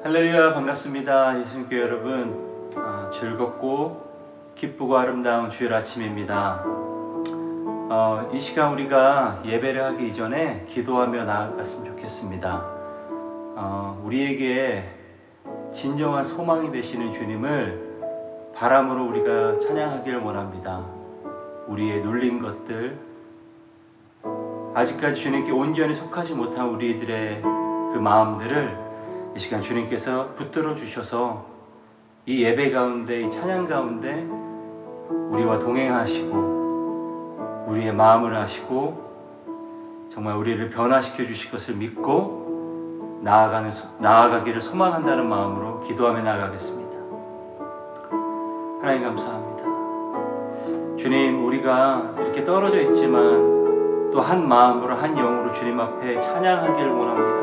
할렐루야, 반갑습니다. 예수님교회 여러분, 즐겁고 기쁘고 아름다운 주일 아침입니다. 이 시간 우리가 예배를 하기 이전에 기도하며 나아갔으면 좋겠습니다. 우리에게 진정한 소망이 되시는 주님을 바람으로 우리가 찬양하기를 원합니다. 우리의 눌린 것들, 아직까지 주님께 온전히 속하지 못한 우리들의 그 마음들을 이 시간 주님께서 붙들어 주셔서 이 예배 가운데, 이 찬양 가운데 우리와 동행하시고 우리의 마음을 하시고 정말 우리를 변화시켜 주실 것을 믿고 나아가기를 소망한다는 마음으로 기도하며 나아가겠습니다. 하나님 감사합니다. 주님, 우리가 이렇게 떨어져 있지만 또 한 마음으로 한 영으로 주님 앞에 찬양하기를 원합니다.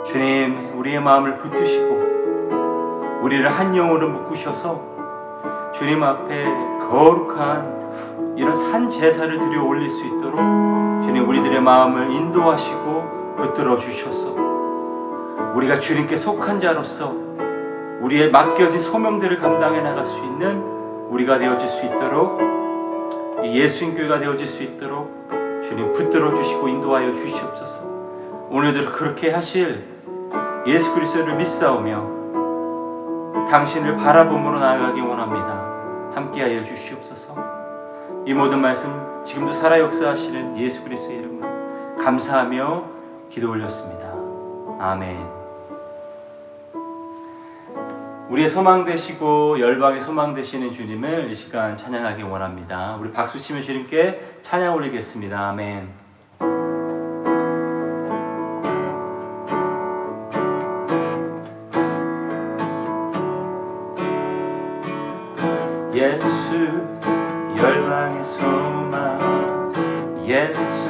주님, 우리의 마음을 붙드시고 우리를 한 영으로 묶으셔서 주님 앞에 거룩한 이런 산 제사를 드려 올릴 수 있도록 주님, 우리들의 마음을 인도하시고 붙들어 주셔서 우리가 주님께 속한 자로서 우리의 맡겨진 소명들을 감당해 나갈 수 있는 우리가 되어질 수 있도록, 이 예수님교회가 되어질 수 있도록 주님 붙들어 주시고 인도하여 주시옵소서. 오늘도 그렇게 하실 예수 그리스도를 믿사오며 당신을 바라봄으로 나아가기 원합니다. 함께하여 주시옵소서. 이 모든 말씀 지금도 살아 역사하시는 예수 그리스도의 이름으로 감사하며 기도 올렸습니다. 아멘. 우리의 소망 되시고 열방의 소망 되시는 주님을 이 시간 찬양하기 원합니다. 우리 박수치며 주님께 찬양 올리겠습니다. 아멘. 예수 열방의 소망, 예수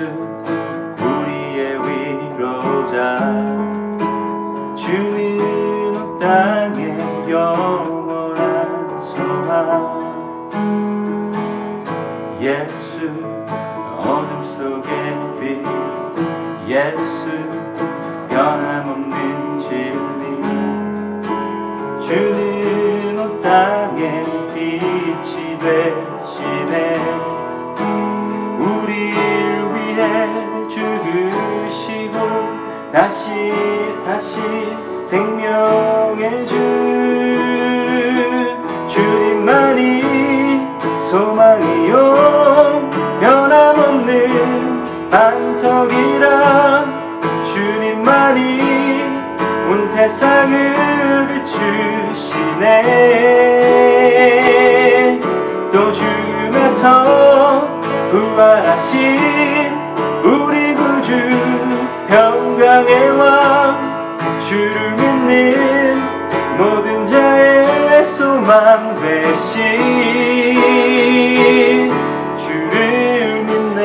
우리의 위로자, 주는 온 땅에 영원한 소망. 예수 어둠 속의 빛, 예수 변함없는 진리, 주는 온 땅에 빛이 되시네. 우리를 위해 죽으시고 다시 사신 생명의 주, 주님만이 소망이요 변함없는 반석이라. 주님만이 온 세상을 비추시네. 또 죽음에서 부활하신 우리 구주 평강의 왕, 주를 믿는 모든 자의 소망 되신 주를 믿네.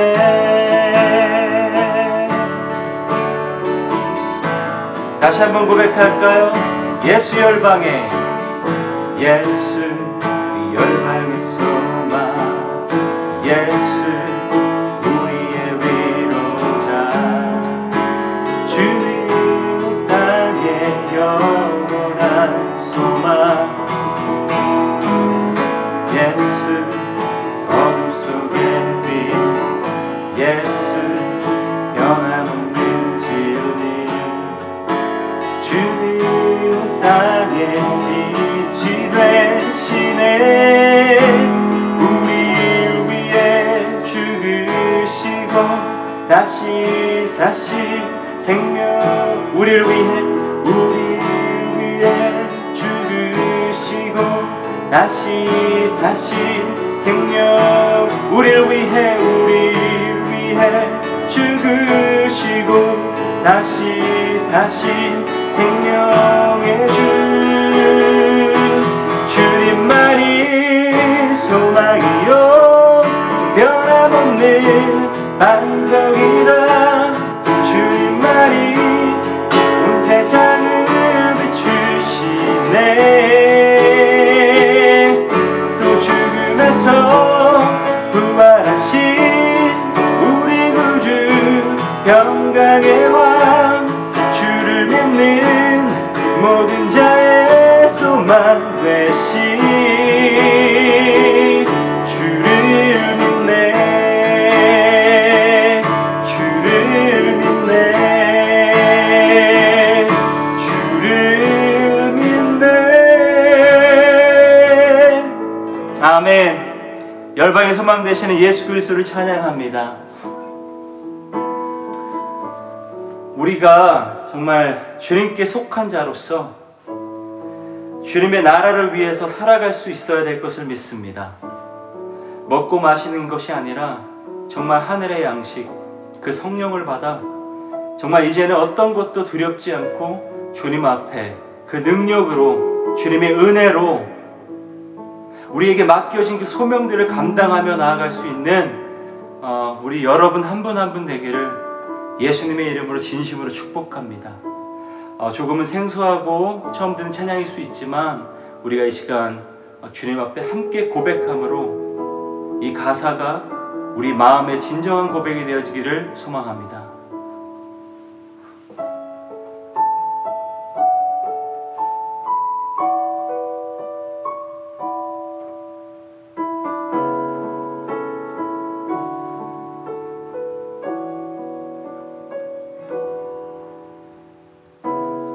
다시 한번 고백할까요? 예수 열방의, 예수 열방의 소망, 예수 우리의 위로자, 주는 이 땅의 영원한 소망. 예수 어둠 속의 빛, 예수 변함없는 진리, 주는 이 땅의 빛이 되시네. 우리를 위해 죽으시고 다시 사신 생명, 우리를 위해 죽으시고 다시 사신 생명, 우리를 위해 죽으시고 다시 사신 생명의 주, 주님만이 소망이요 변함없는 반석이라. 주님만이 온 세상을 비추시네. 또 죽음에서 부활하신 우리 구주 평강의 왕, 주를 믿는 모든 되신 주를 믿네. 주를 믿네. 주를 믿네. 아멘. 열방의 소망 되시는 예수 그리스도를 찬양합니다. 우리가 정말 주님께 속한 자로서 주님의 나라를 위해서 살아갈 수 있어야 될 것을 믿습니다. 먹고 마시는 것이 아니라 정말 하늘의 양식, 그 성령을 받아 정말 이제는 어떤 것도 두렵지 않고 주님 앞에 그 능력으로, 주님의 은혜로 우리에게 맡겨진 그 소명들을 감당하며 나아갈 수 있는 우리 여러분 한 분 한 분 되기를 예수님의 이름으로 진심으로 축복합니다. 조금은 생소하고 처음 듣는 찬양일 수 있지만 우리가 이 시간 주님 앞에 함께 고백함으로 이 가사가 우리 마음의 진정한 고백이 되어지기를 소망합니다.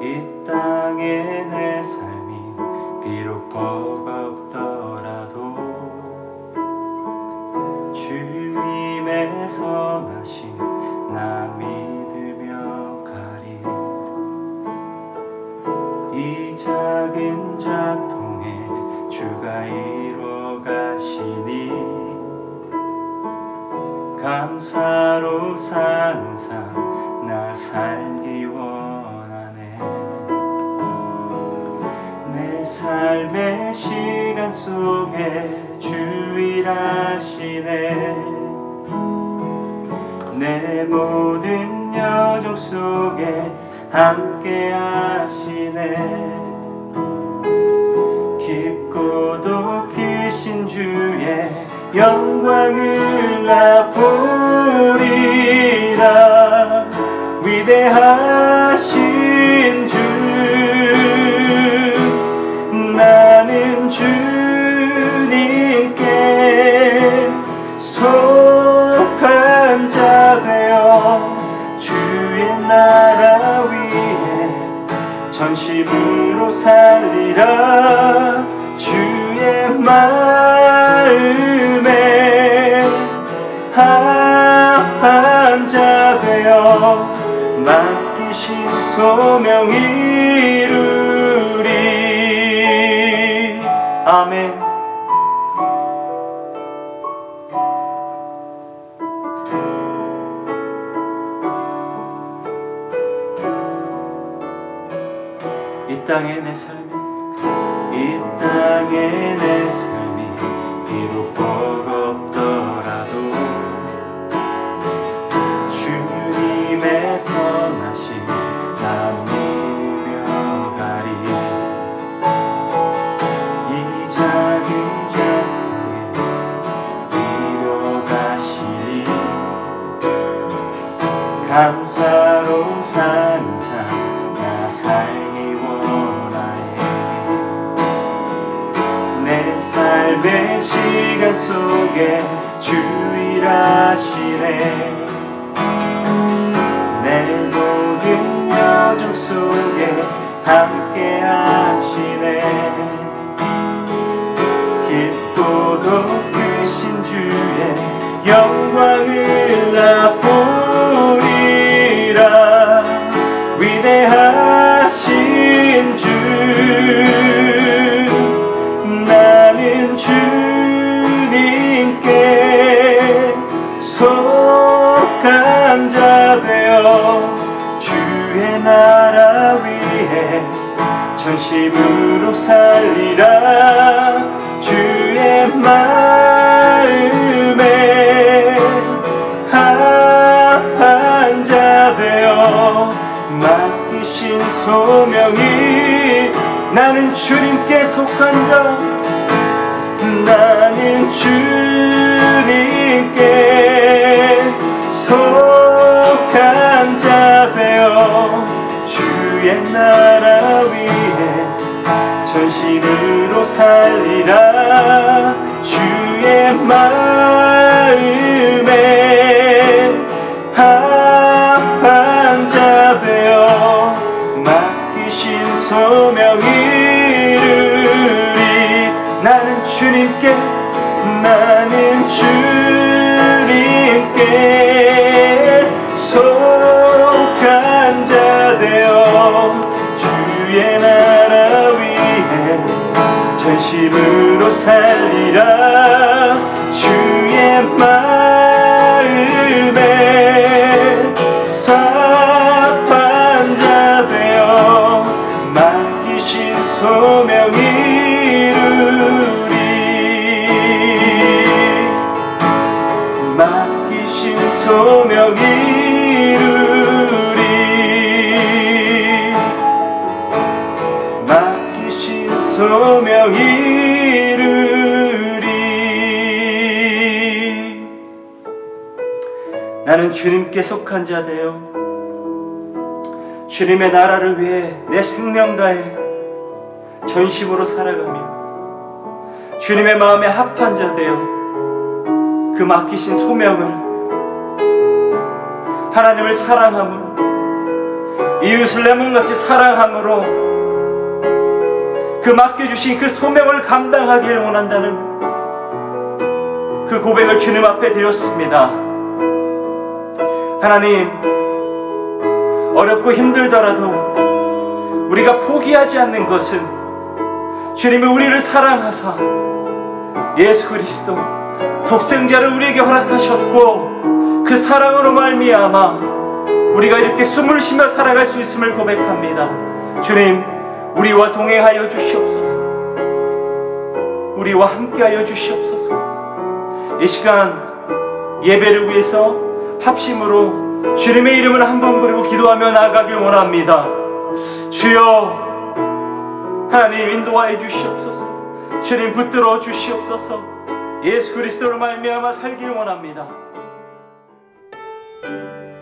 이 땅에 내 삶이 비록 버겁더라도 주님의 선하심 나 믿으며 가리. 이 작은 자통에 주가 이루어 가시니 감사로 사는 삶 나 살기 원하네. 내 삶의 시간 속에 주 일하시네. 내 모든 여정 속에 함께 하시네. 깊고도 크신 주의 영광을 나 보리라. 위대하신 주, 나는 주님께 속한 자 되어 주의 나라 위에 전심으로 살리라. 주의 마음에 합한 자 되어 맡기신 소명 이루리. 아멘. 이 땅에 내 삶이, 이 땅에 내 삶이 비록 버겁더라도 주님의 선하심 나 믿으며 가리. 이 작은 작품에 이루어 가시니 감사로 사는 삶 나 살기 원하네. 내 삶의 시간 속에 주 일하시네. 내 모든 여정 속에 함께 하시네. 깊고도 크신 주의 영광을 나 보리라. 위대하신 주, 나는 주님께 속한 자 되어 주의 나라 위에 전심으로 살리라. 주의 마음에 합한 자 되어 맡기신 소명이. 나는 주님께 속한 자, 나는 주님께 속한 자 되어 주의 나라 위에 전심으로 살 살리라. 주의 마음에 합한 자 되어 맡기신 소명 이루리. 나는 주님께 속한 자 되어 주의 나라 위에 전심으로 살리라. 주의 마음에 합한 자 되어 맡기신 소명 이루리. 맡기신 소명 이루리. 맡기신 소명 이루리. 나는 주님께 속한 자 되어 주님의 나라를 위해 내 생명 다해 전심으로 살아가며 주님의 마음에 합한 자 되어 그 맡기신 소명을 하나님을 사랑함으로, 이웃을 내 몸같이 사랑함으로 그 맡겨주신 그 소명을 감당하기를 원한다는 그 고백을 주님 앞에 드렸습니다. 하나님, 어렵고 힘들더라도 우리가 포기하지 않는 것은 주님이 우리를 사랑하사 예수 그리스도 독생자를 우리에게 허락하셨고 그 사랑으로 말미암아 우리가 이렇게 숨을 쉬며 살아갈 수 있음을 고백합니다. 주님, 우리와 동행하여 주시옵소서. 우리와 함께하여 주시옵소서. 이 시간 예배를 위해서 합심으로 주님의 이름을 한번 부르고 기도하며 나아가길 원합니다. 주여, 하나님 인도하여 주시옵소서. 주님 붙들어 주시옵소서. 예수 그리스도로 말미암아 살길 원합니다.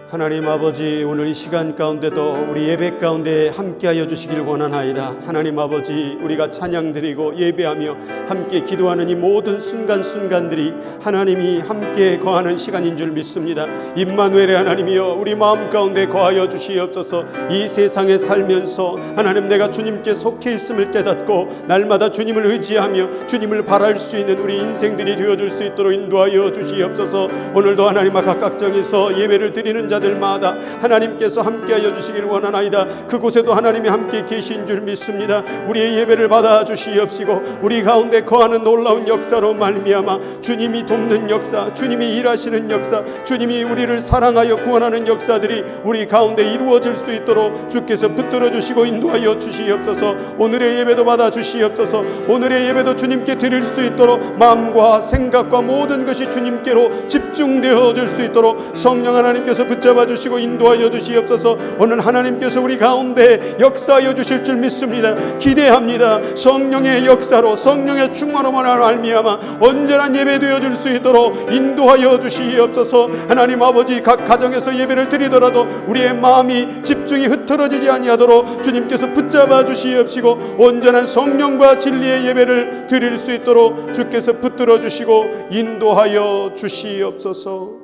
하나님 아버지, 오늘 이 시간 가운데도 우리 예배 가운데 함께하여 주시길 원하나이다. 하나님 아버지, 우리가 찬양드리고 예배하며 함께 기도하는 이 모든 순간순간들이 하나님이 함께 거하는 시간인 줄 믿습니다. 임마누엘의 하나님이여, 우리 마음 가운데 거하여 주시옵소서. 이 세상에 살면서 하나님, 내가 주님께 속해 있음을 깨닫고 날마다 주님을 의지하며 주님을 바랄 수 있는 우리 인생들이 되어줄 수 있도록 인도하여 주시옵소서. 오늘도 하나님 각각 정해서 예배를 드리는 자 마다 하나님께서 함께하여 주시길 원하나이다. 그곳에도 하나님이 함께 계신 줄 믿습니다. 우리의 예배를 받아 주시옵시고 우리 가운데 거하는 놀라운 역사로 말미암아 주님이 돕는 역사, 주님이 일하시는 역사, 주님이 우리를 사랑하여 구원하는 역사들이 우리 가운데 이루어질 수 있도록 주께서 붙들어 주시고 인도하여 주시옵소서. 오늘의 예배도 받아 주시옵소서. 오늘의 예배도 주님께 드릴 수 있도록 마음과 생각과 모든 것이 주님께로 집중되어질 수 있도록 성령 하나님께서 붙잡아 주시고 인도하여 주시옵소서. 오늘 하나님께서 우리 가운데 역사하여 주실 줄 믿습니다. 기대합니다. 성령의 역사로, 성령의 충만함으로 말미암아 온전한 예배 되어질 수 있도록 인도하여 주시옵소서. 하나님 아버지, 각 가정에서 예배를 드리더라도 우리의 마음이 집중이 흐트러지지 아니하도록 주님께서 붙잡아 주시옵시고 온전한 성령과 진리의 예배를 드릴 수 있도록 주께서 붙들어 주시고 인도하여 주시옵소서.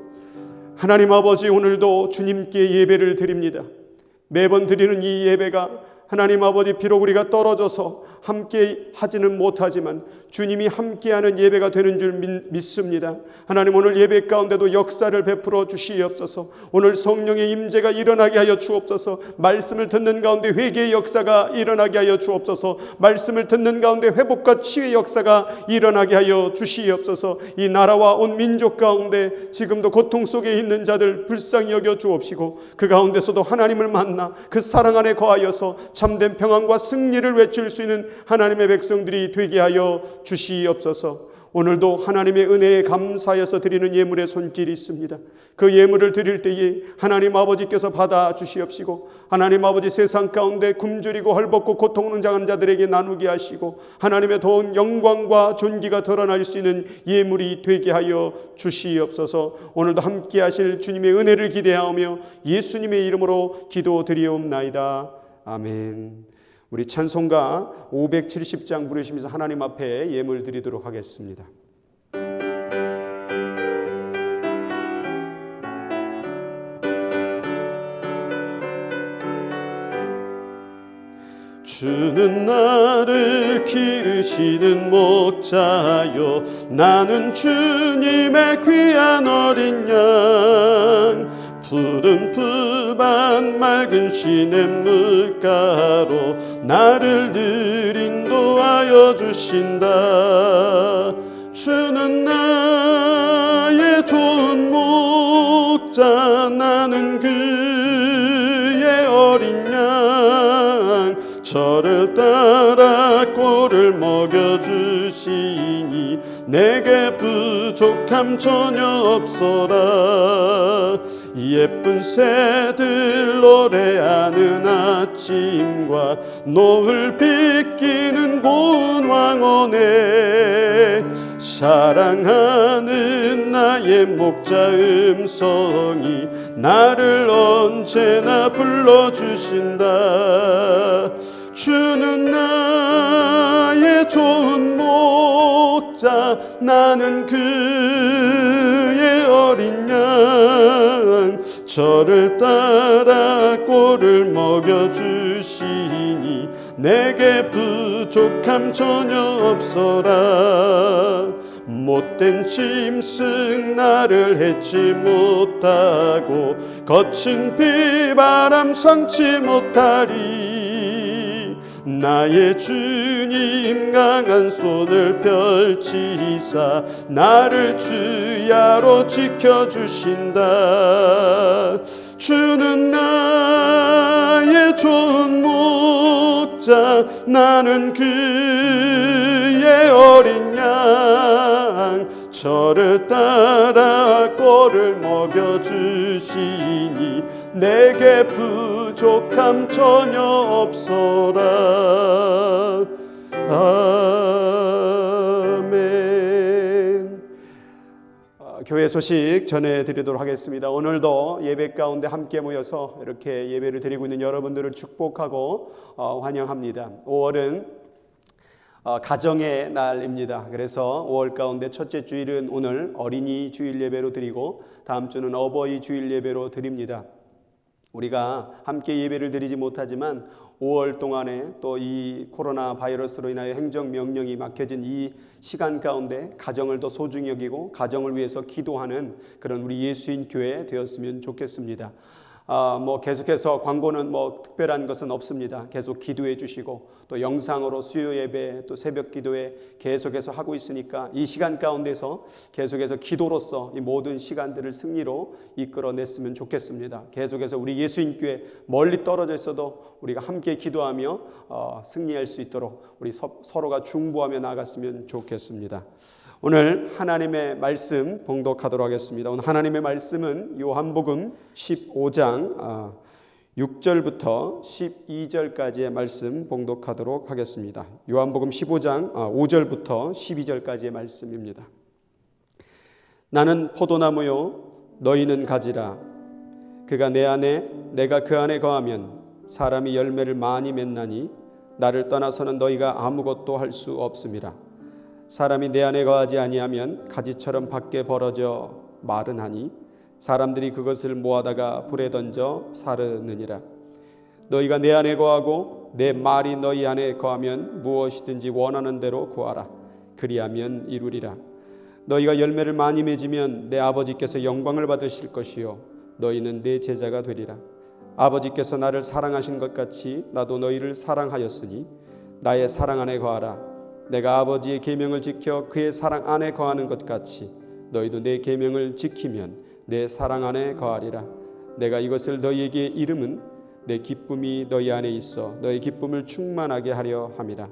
하나님 아버지, 오늘도 주님께 예배를 드립니다. 매번 드리는 이 예배가 하나님 아버지, 비록 우리가 떨어져서 함께 하지는 못하지만 주님이 함께하는 예배가 되는 줄 믿습니다. 하나님, 오늘 예배 가운데도 역사를 베풀어 주시옵소서. 오늘 성령의 임재가 일어나게 하여 주옵소서. 말씀을 듣는 가운데 회개의 역사가 일어나게 하여 주옵소서. 말씀을 듣는 가운데 회복과 치유의 역사가 일어나게 하여 주시옵소서. 이 나라와 온 민족 가운데 지금도 고통 속에 있는 자들 불쌍히 여겨 주옵시고 그 가운데서도 하나님을 만나 그 사랑 안에 거하여서 참된 평안과 승리를 외칠 수 있는 하나님의 백성들이 되게 하여 주시옵소서. 오늘도 하나님의 은혜에 감사하여서 드리는 예물의 손길이 있습니다. 그 예물을 드릴 때에 하나님 아버지께서 받아 주시옵시고 하나님 아버지, 세상 가운데 굶주리고 헐벗고 고통을 당하는 자들에게 나누게 하시고 하나님의 더 영광과 존귀가 드러날 수 있는 예물이 되게 하여 주시옵소서. 오늘도 함께 하실 주님의 은혜를 기대하며 예수님의 이름으로 기도드리옵나이다. 아멘. 우리 찬송가 570장 부르시면서 하나님 앞에 예물 드리도록 하겠습니다. 주는 나를 기르시는 목자요, 나는 주님의 귀한 어린 양. 푸른 풀밭 맑은 시냇물가로 나를 늘 인도하여 주신다. 주는 나의 좋은 목자, 나는 그의 어린 양. 저를 따라 꼴을 먹여주시니 내게 부족함 전혀 없어라. 예쁜 새들 노래하는 아침과 노을 비끼는 고운 왕원에 사랑하는 나의 목자 음성이 나를 언제나 불러주신다. 주는 나의 좋은 목자, 나는 그의 어린 양. 저를 따라 꼴을 먹여주시니 내게 부족함 전혀 없어라. 못된 짐승 나를 해치 못하고 거친 비바람 상치 못하리. 나의 주님 강한 손을 펼치사 나를 주야로 지켜주신다. 주는 나의 좋은 목자, 나는 그의 어린 양. 저를 따라 꼴을 먹여주시니 내게 부족함 전혀 없어라. 아멘. 교회 소식 전해드리도록 하겠습니다. 오늘도 예배 가운데 함께 모여서 이렇게 예배를 드리고 있는 여러분들을 축복하고 환영합니다. 5월은 가정의 날입니다. 그래서 5월 가운데 첫째 주일은 오늘 어린이 주일 예배로 드리고 다음 주는 어버이 주일 예배로 드립니다. 우리가 함께 예배를 드리지 못하지만 5월 동안에 또 이 코로나 바이러스로 인하여 행정명령이 막혀진 이 시간 가운데 가정을 더 소중히 여기고 가정을 위해서 기도하는 그런 우리 예수인 교회 되었으면 좋겠습니다. 계속해서 광고는 특별한 것은 없습니다. 계속 기도해 주시고 또 영상으로 수요 예배 또 새벽 기도회 계속해서 하고 있으니까 이 시간 가운데서 계속해서 기도로서 이 모든 시간들을 승리로 이끌어냈으면 좋겠습니다. 계속해서 우리 예수인교회 멀리 떨어져 있어도 우리가 함께 기도하며 승리할 수 있도록 우리 서로가 중보하며 나아갔으면 좋겠습니다. 오늘 하나님의 말씀 봉독하도록 하겠습니다. 오늘 하나님의 말씀은 요한복음 15장 6절부터 12절까지의 말씀 봉독하도록 하겠습니다. 요한복음 15장 5절부터 12절까지의 말씀입니다. 나는 포도나무요 너희는 가지라. 그가 내 안에 내가 그 안에 거하면 사람이 열매를 많이 맺나니 나를 떠나서는 너희가 아무것도 할 수 없음이라. 사람이 내 안에 거하지 아니하면 가지처럼 밖에 벌어져 마르나니 사람들이 그것을 모아다가 불에 던져 사르느니라. 너희가 내 안에 거하고 내 말이 너희 안에 거하면 무엇이든지 원하는 대로 구하라. 그리하면 이루리라. 너희가 열매를 많이 맺으면 내 아버지께서 영광을 받으실 것이요 너희는 내 제자가 되리라. 아버지께서 나를 사랑하신 것 같이 나도 너희를 사랑하였으니 나의 사랑 안에 거하라. 내가 아버지의 계명을 지켜 그의 사랑 안에 거하는 것 같이 너희도 내 계명을 지키면 내 사랑 안에 거하리라. 내가 이것을 너희에게 이름은 내 기쁨이 너희 안에 있어 너희 기쁨을 충만하게 하려 함이라.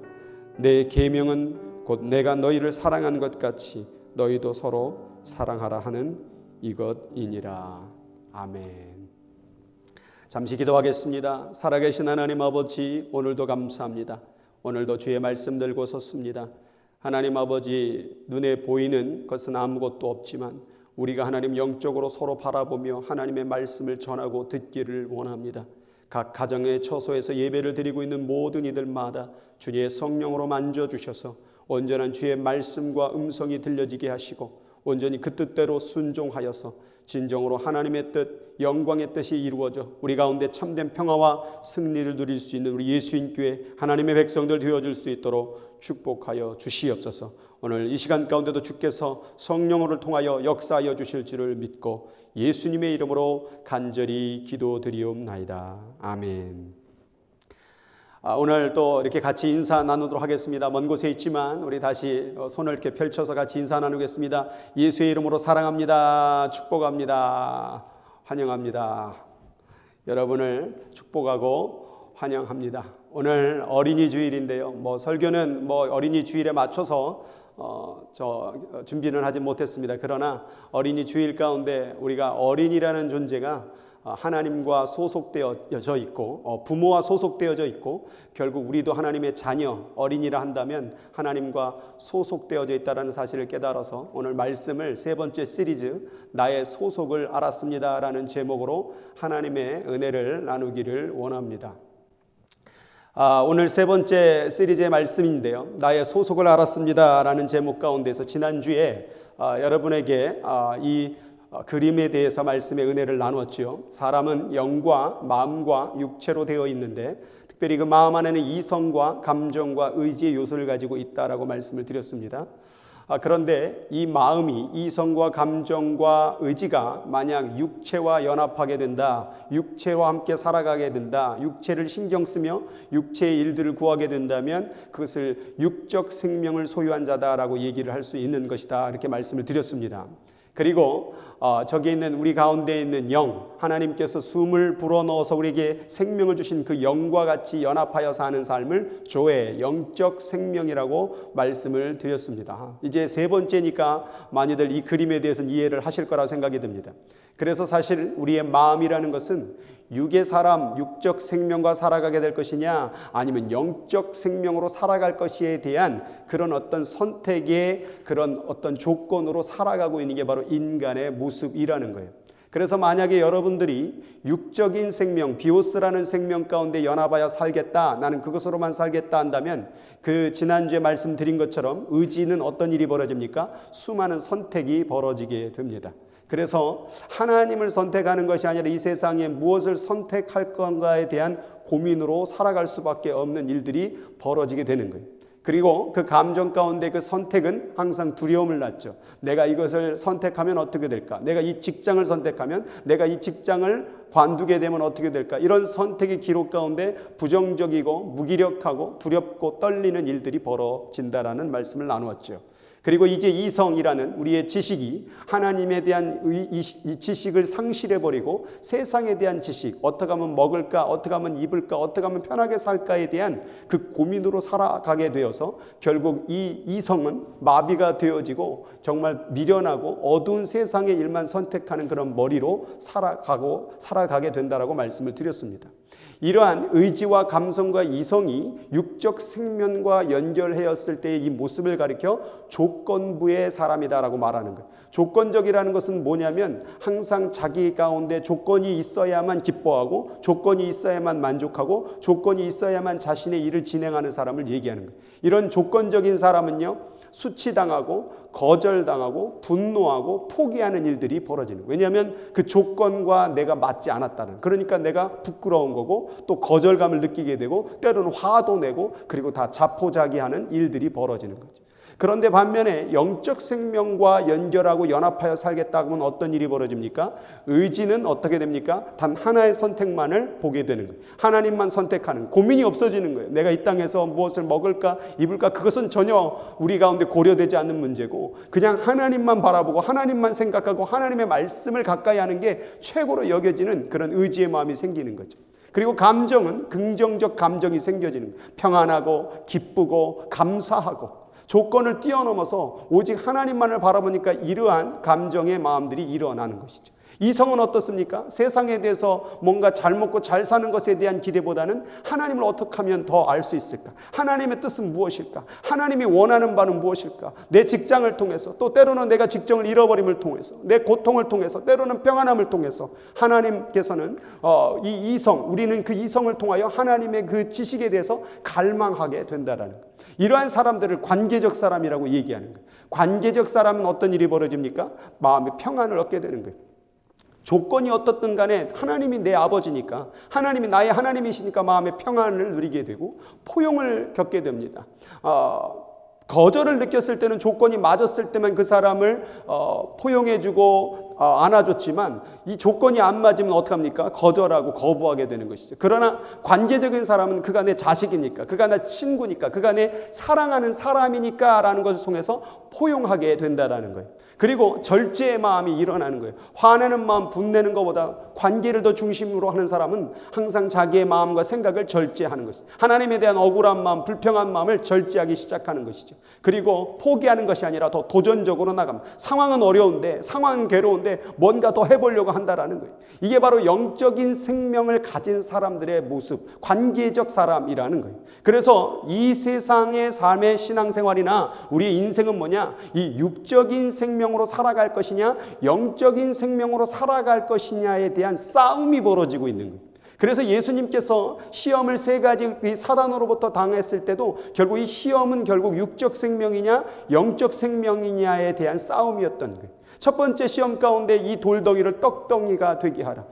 내 계명은 곧 내가 너희를 사랑한 것 같이 너희도 서로 사랑하라 하는 이것이니라. 아멘. 잠시 기도하겠습니다. 살아계신 하나님 아버지, 오늘도 감사합니다. 오늘도 주의 말씀 들고 섰습니다. 하나님 아버지, 눈에 보이는 것은 아무것도 없지만 우리가 하나님 영적으로 서로 바라보며 하나님의 말씀을 전하고 듣기를 원합니다. 각 가정의 처소에서 예배를 드리고 있는 모든 이들마다 주님의 성령으로 만져주셔서 온전한 주의 말씀과 음성이 들려지게 하시고 온전히 그 뜻대로 순종하여서 진정으로 하나님의 뜻, 영광의 뜻이 이루어져 우리 가운데 참된 평화와 승리를 누릴 수 있는 우리 예수인교회 하나님의 백성들 되어줄 수 있도록 축복하여 주시옵소서. 오늘 이 시간 가운데도 주께서 성령을 통하여 역사하여 주실 줄을 믿고 예수님의 이름으로 간절히 기도드리옵나이다. 아멘. 오늘 또 이렇게 같이 인사 나누도록 하겠습니다. 먼 곳에 있지만 우리 다시 손을 이렇게 펼쳐서 같이 인사 나누겠습니다. 예수의 이름으로 사랑합니다. 축복합니다. 환영합니다. 여러분을 축복하고 환영합니다. 오늘 어린이 주일인데요. 설교는 어린이 주일에 맞춰서 준비는 하지 못했습니다. 그러나 어린이 주일 가운데 우리가 어린이라는 존재가 하나님과 소속되어져 있고 부모와 소속되어져 있고 결국 우리도 하나님의 자녀 어린이라 한다면 하나님과 소속되어져 있다는 사실을 깨달아서 오늘 말씀을 세 번째 시리즈 나의 소속을 알았습니다 라는 제목으로 하나님의 은혜를 나누기를 원합니다. 오늘 세 번째 시리즈의 말씀인데요. 나의 소속을 알았습니다 라는 제목 가운데서 지난주에 여러분에게 이 그림에 대해서 말씀의 은혜를 나누었지요. 사람은 영과 마음과 육체로 되어 있는데 특별히 그 마음 안에는 이성과 감정과 의지의 요소를 가지고 있다라고 말씀을 드렸습니다. 그런데 이 마음이 이성과 감정과 의지가 만약 육체와 연합하게 된다, 육체와 함께 살아가게 된다, 육체를 신경 쓰며 육체의 일들을 구하게 된다면 그것을 육적 생명을 소유한 자다라고 얘기를 할 수 있는 것이다, 이렇게 말씀을 드렸습니다. 그리고 저기 있는 우리 가운데 있는 영, 하나님께서 숨을 불어넣어서 우리에게 생명을 주신 그 영과 같이 연합하여 사는 삶을 조회, 영적 생명이라고 말씀을 드렸습니다. 이제 세 번째니까 많이들 이 그림에 대해서는 이해를 하실 거라 생각이 듭니다. 그래서 사실 우리의 마음이라는 것은 육의 사람, 육적 생명과 살아가게 될 것이냐 아니면 영적 생명으로 살아갈 것이에 대한 그런 어떤 선택의 그런 어떤 조건으로 살아가고 있는 게 바로 인간의 모습이라는 거예요. 그래서 만약에 여러분들이 육적인 생명, 비오스라는 생명 가운데 연합하여 살겠다, 나는 그것으로만 살겠다 한다면 그 지난주에 말씀드린 것처럼 의지는 어떤 일이 벌어집니까? 수많은 선택이 벌어지게 됩니다. 그래서 하나님을 선택하는 것이 아니라 이 세상에 무엇을 선택할 건가에 대한 고민으로 살아갈 수밖에 없는 일들이 벌어지게 되는 거예요. 그리고 그 감정 가운데 그 선택은 항상 두려움을 낳죠. 내가 이것을 선택하면 어떻게 될까? 내가 이 직장을 선택하면, 내가 이 직장을 관두게 되면 어떻게 될까? 이런 선택의 기록 가운데 부정적이고 무기력하고 두렵고 떨리는 일들이 벌어진다라는 말씀을 나누었죠. 그리고 이제 이성이라는 우리의 지식이 하나님에 대한 이 지식을 상실해버리고 세상에 대한 지식, 어떻게 하면 먹을까, 어떻게 하면 입을까, 어떻게 하면 편하게 살까에 대한 그 고민으로 살아가게 되어서 결국 이 이성은 마비가 되어지고 정말 미련하고 어두운 세상의 일만 선택하는 그런 머리로 살아가게 된다라고 말씀을 드렸습니다. 이러한 의지와 감성과 이성이 육적 생명과 연결하였을 때의 이 모습을 가리켜 조건부의 사람이다라고 말하는 거예요. 조건적이라는 것은 뭐냐면 항상 자기 가운데 조건이 있어야만 기뻐하고 조건이 있어야만 만족하고 조건이 있어야만 자신의 일을 진행하는 사람을 얘기하는 거예요. 이런 조건적인 사람은요, 수치당하고 거절당하고 분노하고 포기하는 일들이 벌어지는 거예요. 왜냐하면 그 조건과 내가 맞지 않았다는, 그러니까 내가 부끄러운 거고 또 거절감을 느끼게 되고 때로는 화도 내고 그리고 다 자포자기하는 일들이 벌어지는 거죠. 그런데 반면에 영적 생명과 연결하고 연합하여 살겠다고 하면 어떤 일이 벌어집니까? 의지는 어떻게 됩니까? 단 하나의 선택만을 보게 되는 거예요. 하나님만 선택하는, 고민이 없어지는 거예요. 내가 이 땅에서 무엇을 먹을까 입을까, 그것은 전혀 우리 가운데 고려되지 않는 문제고 그냥 하나님만 바라보고 하나님만 생각하고 하나님의 말씀을 가까이 하는 게 최고로 여겨지는 그런 의지의 마음이 생기는 거죠. 그리고 감정은 긍정적 감정이 생겨지는 거예요. 평안하고 기쁘고 감사하고 조건을 뛰어넘어서 오직 하나님만을 바라보니까 이러한 감정의 마음들이 일어나는 것이죠. 이성은 어떻습니까? 세상에 대해서 뭔가 잘 먹고 잘 사는 것에 대한 기대보다는 하나님을 어떻게 하면 더 알 수 있을까? 하나님의 뜻은 무엇일까? 하나님이 원하는 바는 무엇일까? 내 직장을 통해서, 또 때로는 내가 직장을 잃어버림을 통해서, 내 고통을 통해서, 때로는 평안함을 통해서 하나님께서는 이 이성, 우리는 그 이성을 통하여 하나님의 그 지식에 대해서 갈망하게 된다라는 거예요. 이러한 사람들을 관계적 사람이라고 얘기하는 거예요. 관계적 사람은 어떤 일이 벌어집니까? 마음의 평안을 얻게 되는 거예요. 조건이 어떻든 간에 하나님이 내 아버지니까, 하나님이 나의 하나님이시니까 마음의 평안을 누리게 되고 포용을 겪게 됩니다. 거절을 느꼈을 때는 조건이 맞았을 때만 그 사람을 포용해주고 안아줬지만, 이 조건이 안 맞으면 어떡합니까? 거절하고 거부하게 되는 것이죠. 그러나 관계적인 사람은 그가 내 자식이니까, 그가 내 친구니까, 그가 내 사랑하는 사람이니까 라는 것을 통해서 포용하게 된다라는 거예요. 그리고 절제의 마음이 일어나는 거예요. 화내는 마음, 분내는 것보다 관계를 더 중심으로 하는 사람은 항상 자기의 마음과 생각을 절제하는 것이죠. 하나님에 대한 억울한 마음, 불평한 마음을 절제하기 시작하는 것이죠. 그리고 포기하는 것이 아니라 더 도전적으로 나갑니다. 상황은 어려운데, 상황은 괴로운데 뭔가 더 해보려고 한다라는 거예요. 이게 바로 영적인 생명을 가진 사람들의 모습, 관계적 사람이라는 거예요. 그래서 이 세상의 삶의 신앙생활이나 우리의 인생은 뭐냐? 이 육적인 생명으로 살아갈 것이냐, 영적인 생명으로 살아갈 것이냐에 대한 싸움이 벌어지고 있는 거예요. 그래서 예수님께서 시험을 세 가지 사단으로부터 당했을 때도 결국 이 시험은 결국 육적 생명이냐 영적 생명이냐에 대한 싸움이었던 거예요. 첫 번째 시험 가운데 이 돌덩이를 떡덩이가 되게 하라.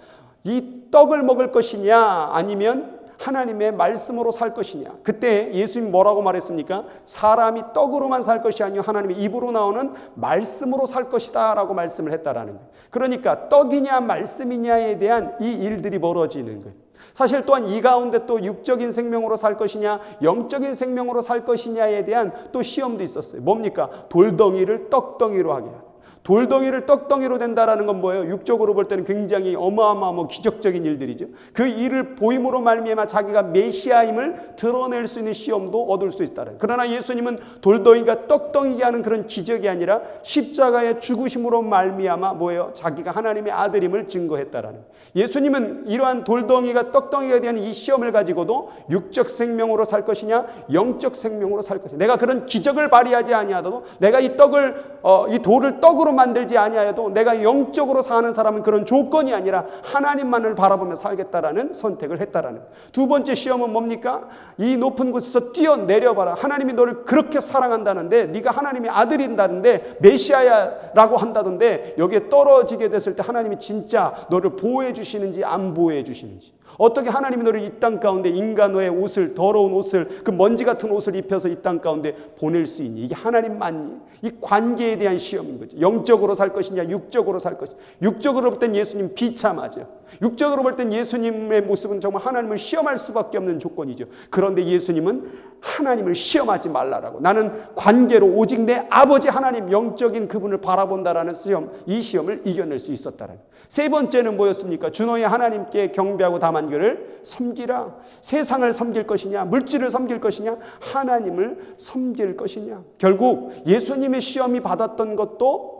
이 떡을 먹을 것이냐 아니면 하나님의 말씀으로 살 것이냐. 그때 예수님 뭐라고 말했습니까? 사람이 떡으로만 살 것이 아니요 하나님의 입으로 나오는 말씀으로 살 것이다 라고 말씀을 했다라는 거예요. 그러니까 떡이냐 말씀이냐에 대한 이 일들이 벌어지는 거예요. 사실 또한 이 가운데 또 육적인 생명으로 살 것이냐 영적인 생명으로 살 것이냐에 대한 또 시험도 있었어요. 뭡니까? 돌덩이를 떡덩이로 하게 하라. 돌덩이를 떡덩이로 된다라는 건 뭐예요? 육적으로 볼 때는 굉장히 어마어마한 기적적인 일들이죠. 그 일을 보임으로 말미암아 자기가 메시아임을 드러낼 수 있는 시험도 얻을 수 있다는. 그러나 예수님은 돌덩이가 떡덩이게 하는 그런 기적이 아니라 십자가의 죽으심으로 말미암아 뭐예요? 자기가 하나님의 아들임을 증거했다라는. 예수님은 이러한 돌덩이가 떡덩이가 대한 이 시험을 가지고도 육적 생명으로 살 것이냐 영적 생명으로 살 것이냐. 내가 그런 기적을 발휘하지 아니하더라도 내가 이 돌을 떡으로 만들지 아니하여도 내가 영적으로 사는 사람은 그런 조건이 아니라 하나님만을 바라보며 살겠다라는 선택을 했다라는. 두 번째 시험은 뭡니까? 이 높은 곳에서 뛰어내려봐라. 하나님이 너를 그렇게 사랑한다는데, 네가 하나님의 아들인다는데, 메시아야라고 한다던데 여기에 떨어지게 됐을 때 하나님이 진짜 너를 보호해 주시는지 안 보호해 주시는지. 어떻게 하나님이 너를 이 땅 가운데 인간의 옷을, 더러운 옷을, 그 먼지 같은 옷을 입혀서 이 땅 가운데 보낼 수 있니? 이게 하나님만이. 이 관계에 대한 시험인 거죠. 영적으로 살 것이냐 육적으로 살 것이냐. 육적으로 볼 땐 예수님 비참하죠. 육적으로 볼 땐 예수님의 모습은 정말 하나님을 시험할 수밖에 없는 조건이죠. 그런데 예수님은 하나님을 시험하지 말라라고. 나는 관계로 오직 내 아버지 하나님 영적인 그분을 바라본다라는 시험, 이 시험을 이겨낼 수 있었다라는. 세 번째는 뭐였습니까? 주 너의 하나님께 경배하고 다만 그를 섬기라. 세상을 섬길 것이냐 물질을 섬길 것이냐 하나님을 섬길 것이냐. 결국 예수님의 시험이 받았던 것도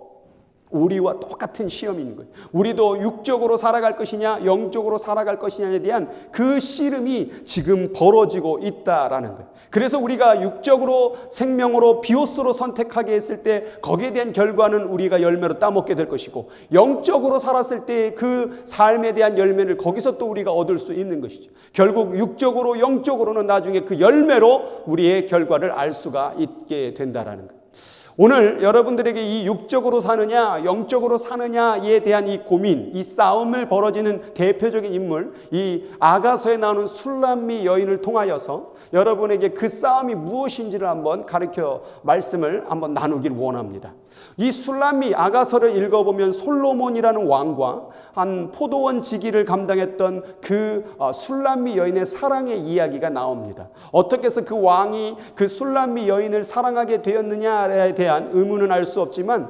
우리와 똑같은 시험인 거예요. 우리도 육적으로 살아갈 것이냐 영적으로 살아갈 것이냐에 대한 그 씨름이 지금 벌어지고 있다라는 거예요. 그래서 우리가 육적으로 생명으로 비오스로 선택하게 했을 때 거기에 대한 결과는 우리가 열매로 따먹게 될 것이고, 영적으로 살았을 때 그 삶에 대한 열매를 거기서 또 우리가 얻을 수 있는 것이죠. 결국 육적으로 영적으로는 나중에 그 열매로 우리의 결과를 알 수가 있게 된다라는 거예요. 오늘 여러분들에게 이 육적으로 사느냐 영적으로 사느냐에 대한 이 고민, 이 싸움을 벌어지는 대표적인 인물, 이 아가서에 나오는 술람미 여인을 통하여서 여러분에게 그 싸움이 무엇인지를 한번 가르쳐 말씀을 한번 나누길 원합니다. 이 술람미 아가서를 읽어보면 솔로몬이라는 왕과 한 포도원 지기를 감당했던 그 술람미 여인의 사랑의 이야기가 나옵니다. 어떻게 해서 그 왕이 그 술람미 여인을 사랑하게 되었느냐에 대한 의문은 알 수 없지만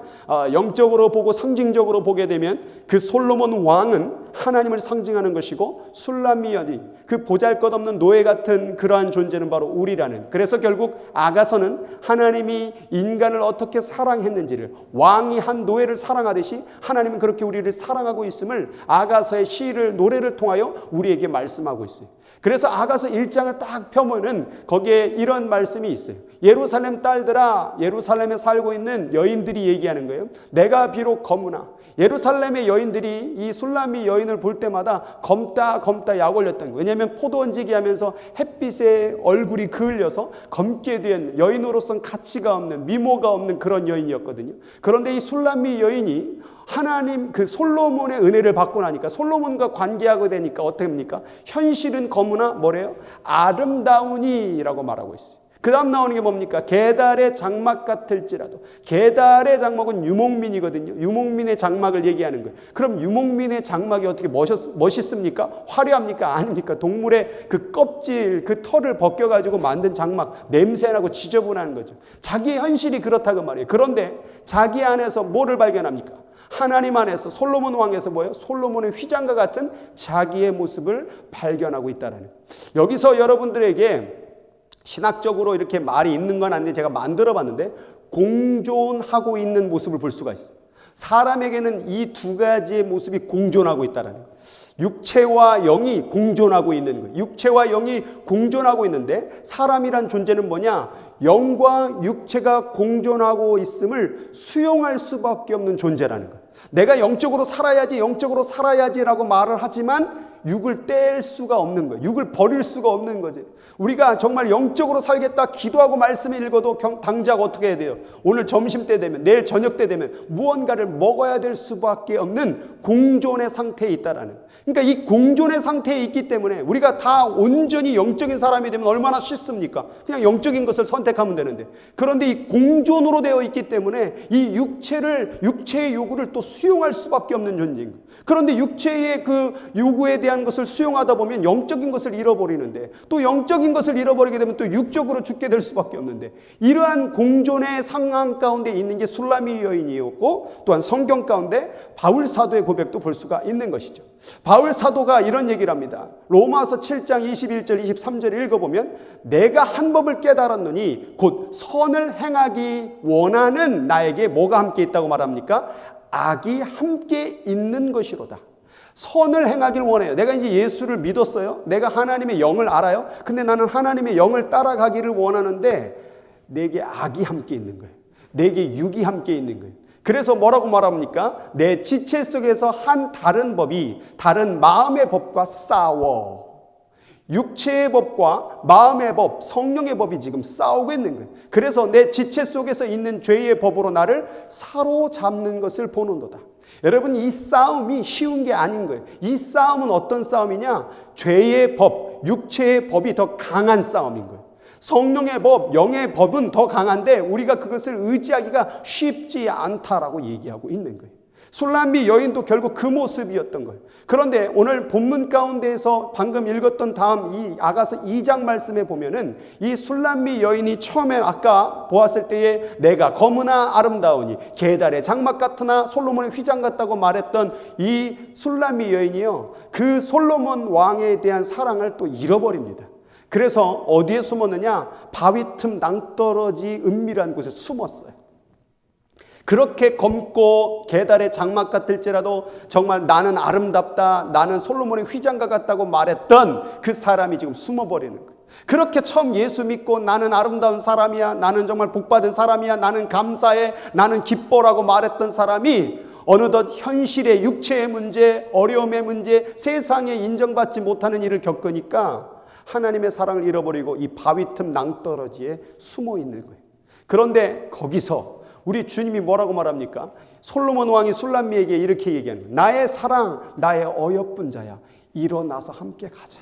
영적으로 보고 상징적으로 보게 되면 그 솔로몬 왕은 하나님을 상징하는 것이고 술람미 여인, 그 보잘것없는 노예 같은 그러한 존재는 바로 우리라는, 그래서 결국 아가서는 하나님이 인간을 어떻게 사랑했는지를, 왕이 한 노예를 사랑하듯이 하나님은 그렇게 우리를 사랑하고 있음을 아가서의 시를, 노래를 통하여 우리에게 말씀하고 있어요. 그래서 아가서 1장을 딱 펴면은 거기에 이런 말씀이 있어요. 예루살렘 딸들아, 예루살렘에 살고 있는 여인들이 얘기하는 거예요. 내가 비록 거무나, 예루살렘의 여인들이 이 술람미 여인을 볼 때마다 검다 약 올렸던 거예요. 왜냐하면 포도 얹기기 하면서 햇빛에 얼굴이 그을려서 검게 된 여인으로서는 가치가 없는, 미모가 없는 그런 여인이었거든요. 그런데 이 술람미 여인이 하나님 그 솔로몬의 은혜를 받고 나니까, 솔로몬과 관계하게 되니까 어떻게 합니까? 현실은 거무나 뭐래요? 아름다우니라고 말하고 있어요. 그 다음 나오는 게 뭡니까? 계달의 장막 같을지라도. 계달의 장막은 유목민이거든요. 유목민의 장막을 얘기하는 거예요. 그럼 유목민의 장막이 어떻게 멋있습니까? 화려합니까? 아닙니까? 동물의 그 껍질, 그 털을 벗겨가지고 만든 장막, 냄새나고 지저분한 거죠. 자기 현실이 그렇다고 말이에요. 그런데 자기 안에서 뭐를 발견합니까? 하나님 안에서, 솔로몬 왕에서 뭐예요? 솔로몬의 휘장과 같은 자기의 모습을 발견하고 있다는 거예요. 여기서 여러분들에게 신학적으로 이렇게 말이 있는 건 아닌데 제가 만들어 봤는데, 공존하고 있는 모습을 볼 수가 있어요. 사람에게는 이 두 가지의 모습이 공존하고 있다는 거예요. 육체와 영이 공존하고 있는 거예요. 육체와 영이 공존하고 있는데, 사람이란 존재는 뭐냐? 영과 육체가 공존하고 있음을 수용할 수밖에 없는 존재라는 거예요. 내가 영적으로 살아야지라고 말을 하지만 육을 뗄 수가 없는 거예요. 육을 버릴 수가 없는 거지. 우리가 정말 영적으로 살겠다 기도하고 말씀을 읽어도 당장 어떻게 해야 돼요? 오늘 점심 때 되면, 내일 저녁 때 되면 무언가를 먹어야 될 수밖에 없는 공존의 상태에 있다라는. 그러니까 이 공존의 상태에 있기 때문에 우리가 다 온전히 영적인 사람이 되면 얼마나 쉽습니까? 그냥 영적인 것을 선택하면 되는데, 그런데 이 공존으로 되어 있기 때문에 이 육체의 요구를 또 수용할 수밖에 없는 존재인 거예요. 그런데 육체의 그 요구에 대한 것을 수용하다 보면 영적인 것을 잃어버리는데, 또 영적인 것을 잃어버리게 되면 또 육적으로 죽게 될 수밖에 없는데, 이러한 공존의 상황 가운데 있는 게 술람미 여인이었고, 또한 성경 가운데 바울 사도의 고백도 볼 수가 있는 것이죠. 바울 사도가 이런 얘기를 합니다. 로마서 7장 21절 23절 읽어보면, 내가 한 법을 깨달았노니 곧 선을 행하기 원하는 나에게 뭐가 함께 있다고 말합니까? 악이 함께 있는 것이로다. 선을 행하길 원해요. 내가 이제 예수를 믿었어요. 내가 하나님의 영을 알아요. 근데 나는 하나님의 영을 따라가기를 원하는데 내게 악이 함께 있는 거예요. 내게 육이 함께 있는 거예요. 그래서 뭐라고 말합니까? 내 지체 속에서 한 다른 법이 다른 마음의 법과 싸워. 육체의 법과 마음의 법, 성령의 법이 지금 싸우고 있는 거예요. 그래서 내 지체 속에서 있는 죄의 법으로 나를 사로잡는 것을 보는도다. 여러분, 이 싸움이 쉬운 게 아닌 거예요. 이 싸움은 어떤 싸움이냐? 죄의 법, 육체의 법이 더 강한 싸움인 거예요. 성령의 법, 영의 법은 더 강한데 우리가 그것을 의지하기가 쉽지 않다라고 얘기하고 있는 거예요. 술람미 여인도 결국 그 모습이었던 거예요. 그런데 오늘 본문 가운데에서 방금 읽었던 다음 이 아가서 2장 말씀에 보면은 이 술람미 여인이 처음에 아까 보았을 때에 내가 거무나 아름다우니 계달의 장막 같으나 솔로몬의 휘장 같다고 말했던 이 술람미 여인이요, 그 솔로몬 왕에 대한 사랑을 또 잃어버립니다. 그래서 어디에 숨었느냐? 바위 틈 낭떠러지 은밀한 곳에 숨었어요. 그렇게 검고 계달의 장막 같을지라도 정말 나는 아름답다, 나는 솔로몬의 휘장과 같다고 말했던 그 사람이 지금 숨어버리는 거예요. 그렇게 처음 예수 믿고 나는 아름다운 사람이야, 나는 정말 복받은 사람이야, 나는 감사해, 나는 기뻐라고 말했던 사람이 어느덧 현실의 육체의 문제, 어려움의 문제, 세상에 인정받지 못하는 일을 겪으니까 하나님의 사랑을 잃어버리고 이 바위 틈 낭떠러지에 숨어 있는 거예요. 그런데 거기서 우리 주님이 뭐라고 말합니까? 솔로몬 왕이 술람미에게 이렇게 얘기하는 거예요. 나의 사랑, 나의 어여쁜 자야, 일어나서 함께 가자.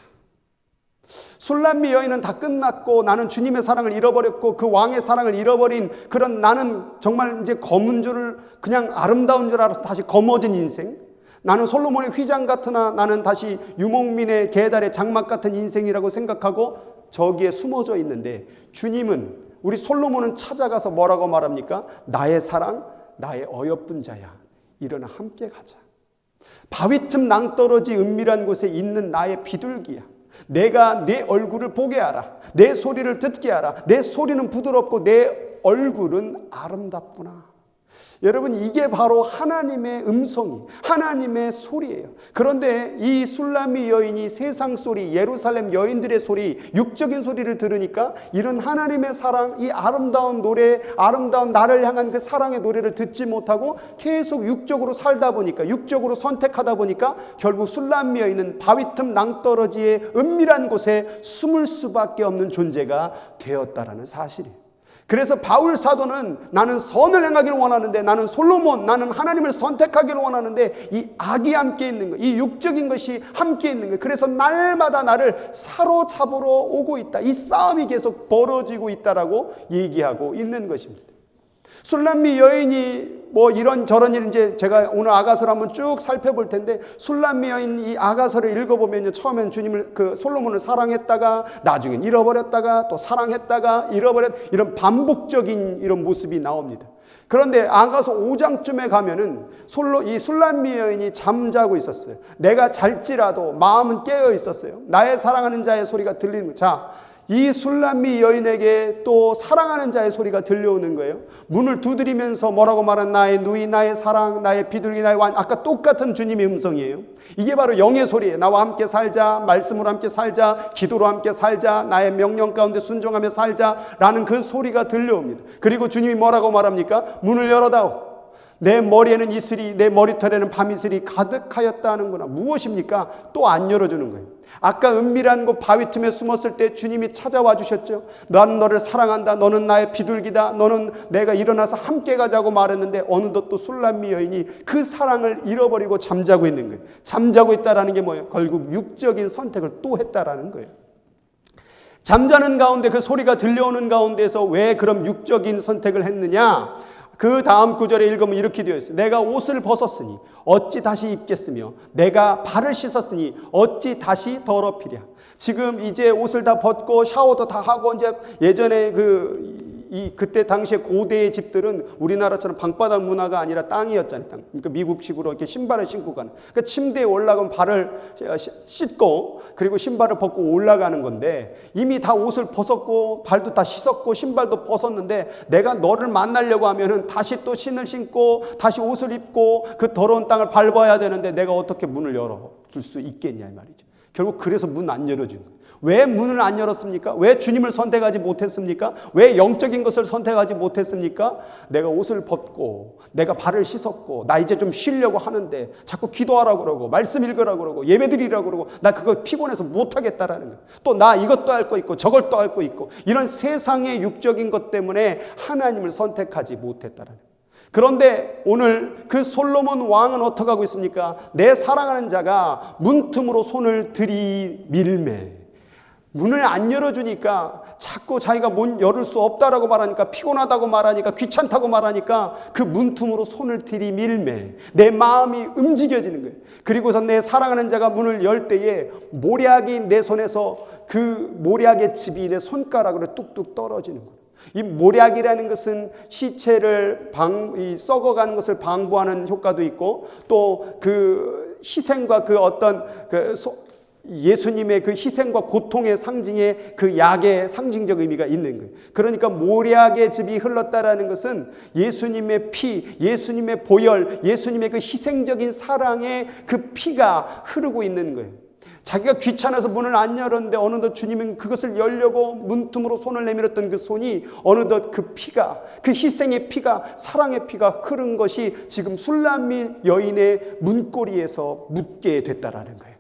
술람미 여인은 다 끝났고 나는 주님의 사랑을 잃어버렸고 그 왕의 사랑을 잃어버린 그런 나는 정말 이제 검은 줄을 그냥 아름다운 줄 알아서 다시 검어진 인생, 나는 솔로몬의 휘장 같으나 나는 다시 유목민의 계달의 장막 같은 인생이라고 생각하고 저기에 숨어져 있는데, 주님은 우리 솔로몬은 찾아가서 뭐라고 말합니까? 나의 사랑, 나의 어여쁜 자야, 일어나 함께 가자. 바위 틈 낭떠러지 은밀한 곳에 있는 나의 비둘기야, 내가 내 얼굴을 보게 하라. 내 소리를 듣게 하라. 내 소리는 부드럽고 내 얼굴은 아름답구나. 여러분, 이게 바로 하나님의 음성이, 하나님의 소리예요. 그런데 이 술람미 여인이 세상 소리, 예루살렘 여인들의 소리, 육적인 소리를 들으니까 이런 하나님의 사랑, 이 아름다운 노래, 아름다운 나를 향한 그 사랑의 노래를 듣지 못하고 계속 육적으로 살다 보니까, 육적으로 선택하다 보니까 결국 술람미 여인은 바위 틈 낭떠러지의 은밀한 곳에 숨을 수밖에 없는 존재가 되었다라는 사실이에요. 그래서 바울 사도는 나는 선을 행하기를 원하는데, 나는 솔로몬, 나는 하나님을 선택하기를 원하는데 이 악이 함께 있는 것, 이 육적인 것이 함께 있는 것, 그래서 날마다 나를 사로잡으러 오고 있다. 이 싸움이 계속 벌어지고 있다라고 얘기하고 있는 것입니다. 술람미 여인이 뭐 이런저런 일, 이제 제가 오늘 아가서를 한번 쭉 살펴볼 텐데, 술람미 여인 이 아가서를 읽어보면요, 처음엔 주님을, 그 솔로몬을 사랑했다가 나중엔 잃어버렸다가 또 사랑했다가 잃어버렸, 이런 반복적인 이런 모습이 나옵니다. 그런데 아가서 5장쯤에 가면은 이 술람미 여인이 잠자고 있었어요. 내가 잘지라도 마음은 깨어 있었어요. 나의 사랑하는 자의 소리가 들리는 거예요. 자, 이 술람미 여인에게 또 사랑하는 자의 소리가 들려오는 거예요. 문을 두드리면서 뭐라고 말한 나의 누이, 나의 사랑, 나의 비둘기, 나의 왕, 아까 똑같은 주님의 음성이에요. 이게 바로 영의 소리예요. 나와 함께 살자, 말씀으로 함께 살자, 기도로 함께 살자, 나의 명령 가운데 순종하며 살자라는 그 소리가 들려옵니다. 그리고 주님이 뭐라고 말합니까? 문을 열어다오. 내 머리에는 이슬이, 내 머리털에는 밤이슬이 가득하였다 하는구나. 무엇입니까? 또 안 열어주는 거예요. 아까 은밀한 곳 바위 틈에 숨었을 때 주님이 찾아와 주셨죠. 나는 너를 사랑한다. 너는 나의 비둘기다. 너는 내가 일어나서 함께 가자고 말했는데 어느덧 또 술람미 여인이 그 사랑을 잃어버리고 잠자고 있는 거예요. 잠자고 있다라는 게 뭐예요? 결국 육적인 선택을 또 했다라는 거예요. 잠자는 가운데 그 소리가 들려오는 가운데서 왜 그럼 육적인 선택을 했느냐? 그 다음 구절에 읽으면 이렇게 되어 있어요. 내가 옷을 벗었으니 어찌 다시 입겠으며 내가 발을 씻었으니 어찌 다시 더럽히랴. 지금 이제 옷을 다 벗고 샤워도 다 하고, 이제 예전에 그때 당시에 고대의 집들은 우리나라처럼 방바닥 문화가 아니라 땅이었잖아요. 땅. 그러니까 미국식으로 이렇게 신발을 신고 가는. 그러니까 침대에 올라가면 발을 씻고 그리고 신발을 벗고 올라가는 건데, 이미 다 옷을 벗었고 발도 다 씻었고 신발도 벗었는데 내가 너를 만나려고 하면은 다시 또 신을 신고 다시 옷을 입고 그 더러운 땅을 밟아야 되는데 내가 어떻게 문을 열어줄 수 있겠냐 이 말이죠. 결국 그래서 문 안 열어준 거예요. 왜 문을 안 열었습니까? 왜 주님을 선택하지 못했습니까? 왜 영적인 것을 선택하지 못했습니까? 내가 옷을 벗고 내가 발을 씻었고 나 이제 좀 쉬려고 하는데 자꾸 기도하라고 그러고 말씀 읽으라고 그러고 예배드리라고 그러고 나 그거 피곤해서 못하겠다라는 거예요. 또 나 이것도 할 거 있고 저걸 또 할 거 있고, 이런 세상의 육적인 것 때문에 하나님을 선택하지 못했다라는 거예요. 그런데 오늘 그 솔로몬 왕은 어떻게 하고 있습니까? 내 사랑하는 자가 문틈으로 손을 들이밀매, 문을 안 열어주니까, 자꾸 자기가 문 열을 수 없다라고 말하니까, 피곤하다고 말하니까, 귀찮다고 말하니까 그 문틈으로 손을 들이밀매 내 마음이 움직여지는 거예요. 그리고서 내 사랑하는 자가 문을 열 때에 모략이 내 손에서 그 모략의 즙이 내 손가락으로 뚝뚝 떨어지는 거예요. 이 모략이라는 것은 시체를 썩어가는 것을 방부하는 효과도 있고, 또 그 희생과 그 어떤 예수님의 그 희생과 고통의 상징의 그 약의 상징적 의미가 있는 거예요. 그러니까 모략의 즙이 흘렀다라는 것은 예수님의 피, 예수님의 보혈, 예수님의 그 희생적인 사랑의 그 피가 흐르고 있는 거예요. 자기가 귀찮아서 문을 안 열었는데 어느덧 주님은 그것을 열려고 문틈으로 손을 내밀었던 그 손이 어느덧 그 피가, 그 희생의 피가, 사랑의 피가 흐른 것이 지금 술람미 여인의 문고리에서 묻게 됐다라는 거예요.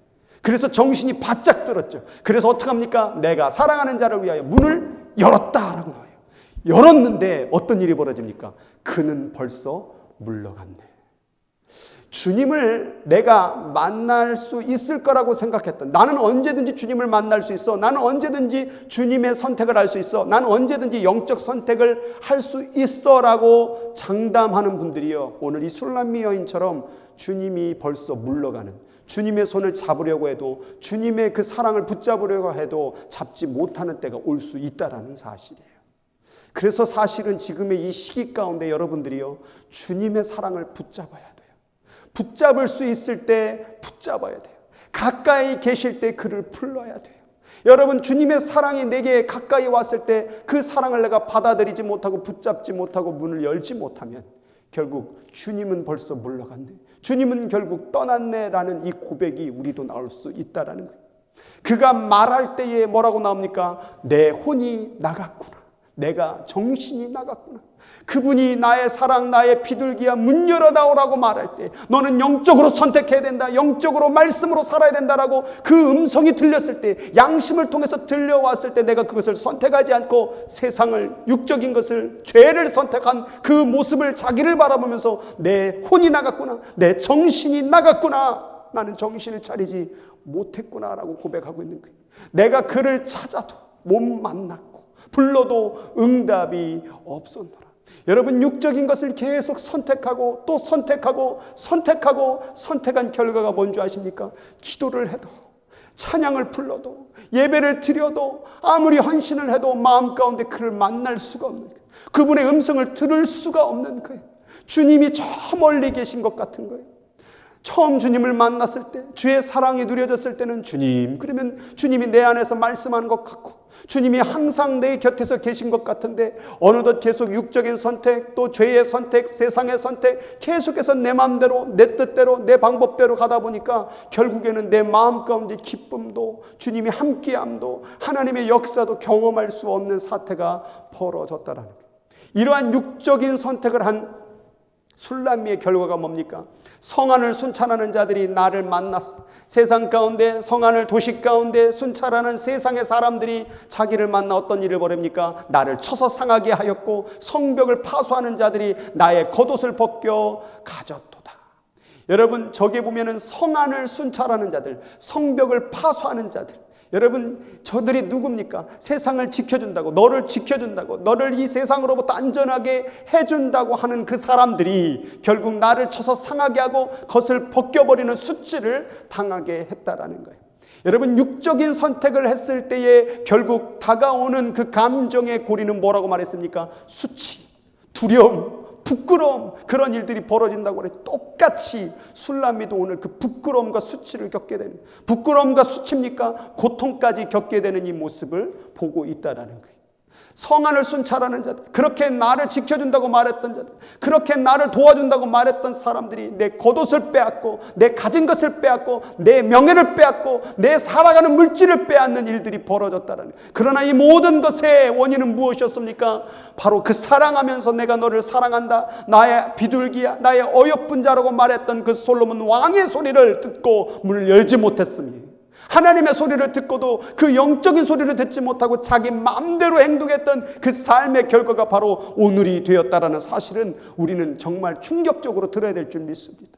그래서 정신이 바짝 들었죠. 그래서 어떻게 합니까? 내가 사랑하는 자를 위하여 문을 열었다라고 나와요. 열었는데 어떤 일이 벌어집니까? 그는 벌써 물러갔네. 주님을 내가 만날 수 있을 거라고 생각했던, 나는 언제든지 주님을 만날 수 있어, 나는 언제든지 주님의 선택을 할 수 있어, 나는 언제든지 영적 선택을 할 수 있어 라고 장담하는 분들이요, 오늘 이 술람미 여인처럼 주님이 벌써 물러가는, 주님의 손을 잡으려고 해도, 주님의 그 사랑을 붙잡으려고 해도 잡지 못하는 때가 올 수 있다라는 사실이에요. 그래서 사실은 지금의 이 시기 가운데 여러분들이요, 주님의 사랑을 붙잡아야 돼요. 붙잡을 수 있을 때 붙잡아야 돼요. 가까이 계실 때 그를 불러야 돼요. 여러분, 주님의 사랑이 내게 가까이 왔을 때 그 사랑을 내가 받아들이지 못하고 붙잡지 못하고 문을 열지 못하면 결국 주님은 벌써 물러갔네, 주님은 결국 떠났네라는 이 고백이 우리도 나올 수 있다라는 거예요. 그가 말할 때에 뭐라고 나옵니까? 내 혼이 나갔구나, 내가 정신이 나갔구나. 그분이 나의 사랑, 나의 비둘기야, 문 열어다오라고 말할 때 너는 영적으로 선택해야 된다, 영적으로 말씀으로 살아야 된다라고 그 음성이 들렸을 때, 양심을 통해서 들려왔을 때 내가 그것을 선택하지 않고 세상을, 육적인 것을, 죄를 선택한 그 모습을, 자기를 바라보면서 내 혼이 나갔구나, 내 정신이 나갔구나, 나는 정신을 차리지 못했구나라고 고백하고 있는 거예요. 내가 그를 찾아도 못 만났고 불러도 응답이 없었노라. 여러분, 육적인 것을 계속 선택하고 또 선택하고 선택한 결과가 뭔지 아십니까? 기도를 해도, 찬양을 불러도, 예배를 드려도, 아무리 헌신을 해도 마음 가운데 그를 만날 수가 없는 거예요. 그분의 음성을 들을 수가 없는 거예요. 주님이 저 멀리 계신 것 같은 거예요. 처음 주님을 만났을 때, 주의 사랑이 누려졌을 때는 주님, 그러면 주님이 내 안에서 말씀하는 것 같고 주님이 항상 내 곁에서 계신 것 같은데 어느덧 계속 육적인 선택, 또 죄의 선택, 세상의 선택, 계속해서 내 마음대로, 내 뜻대로, 내 방법대로 가다 보니까 결국에는 내 마음 가운데 기쁨도, 주님이 함께함도, 하나님의 역사도 경험할 수 없는 사태가 벌어졌다라는 거예요. 이러한 육적인 선택을 한 술람미의 결과가 뭡니까? 성안을 순찰하는 자들이 나를 만났어. 세상 가운데, 성안을 도시 가운데 순찰하는 세상의 사람들이 자기를 만나 어떤 일을 벌입니까? 나를 쳐서 상하게 하였고 성벽을 파수하는 자들이 나의 겉옷을 벗겨 가졌도다. 여러분, 저기 보면은 성안을 순찰하는 자들, 성벽을 파수하는 자들, 여러분, 저들이 누굽니까? 세상을 지켜준다고, 너를 지켜준다고, 너를 이 세상으로부터 안전하게 해준다고 하는 그 사람들이 결국 나를 쳐서 상하게 하고 겉을 벗겨버리는 수치를 당하게 했다라는 거예요. 여러분, 육적인 선택을 했을 때에 결국 다가오는 그 감정의 고리는 뭐라고 말했습니까? 수치, 두려움, 부끄러움, 그런 일들이 벌어진다고 그래요. 똑같이 술람미도 오늘 그 부끄러움과 수치를 겪게 되는, 부끄러움과 수치입니까? 고통까지 겪게 되는 이 모습을 보고 있다라는 거예요. 성안을 순찰하는 자들, 그렇게 나를 지켜준다고 말했던 자들, 그렇게 나를 도와준다고 말했던 사람들이 내 겉옷을 빼앗고, 내 가진 것을 빼앗고, 내 명예를 빼앗고, 내 살아가는 물질을 빼앗는 일들이 벌어졌다는 거예요. 그러나 이 모든 것의 원인은 무엇이었습니까? 바로 그 사랑하면서 내가 너를 사랑한다, 나의 비둘기야, 나의 어여쁜 자라고 말했던 그 솔로몬 왕의 소리를 듣고 문을 열지 못했습니다. 하나님의 소리를 듣고도 그 영적인 소리를 듣지 못하고 자기 마음대로 행동했던 그 삶의 결과가 바로 오늘이 되었다라는 사실은 우리는 정말 충격적으로 들어야 될 줄 믿습니다.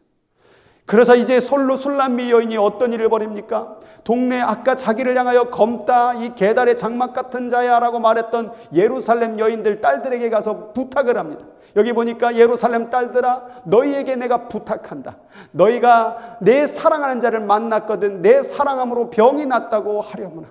그래서 이제 솔로 술람미 여인이 어떤 일을 벌입니까? 동네, 아까 자기를 향하여 검다, 이 계달의 장막 같은 자야 라고 말했던 예루살렘 여인들, 딸들에게 가서 부탁을 합니다. 여기 보니까 예루살렘 딸들아, 너희에게 내가 부탁한다. 너희가 내 사랑하는 자를 만났거든 내 사랑함으로 병이 났다고 하려무나.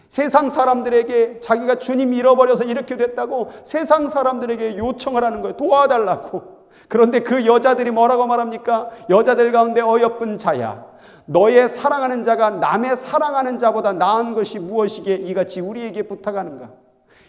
세상 사람들에게 자기가 주님 잃어버려서 이렇게 됐다고 세상 사람들에게 요청을 하는 거예요. 도와달라고. 그런데 그 여자들이 뭐라고 말합니까? 여자들 가운데 어여쁜 자야, 너의 사랑하는 자가 남의 사랑하는 자보다 나은 것이 무엇이기에 이같이 우리에게 부탁하는가?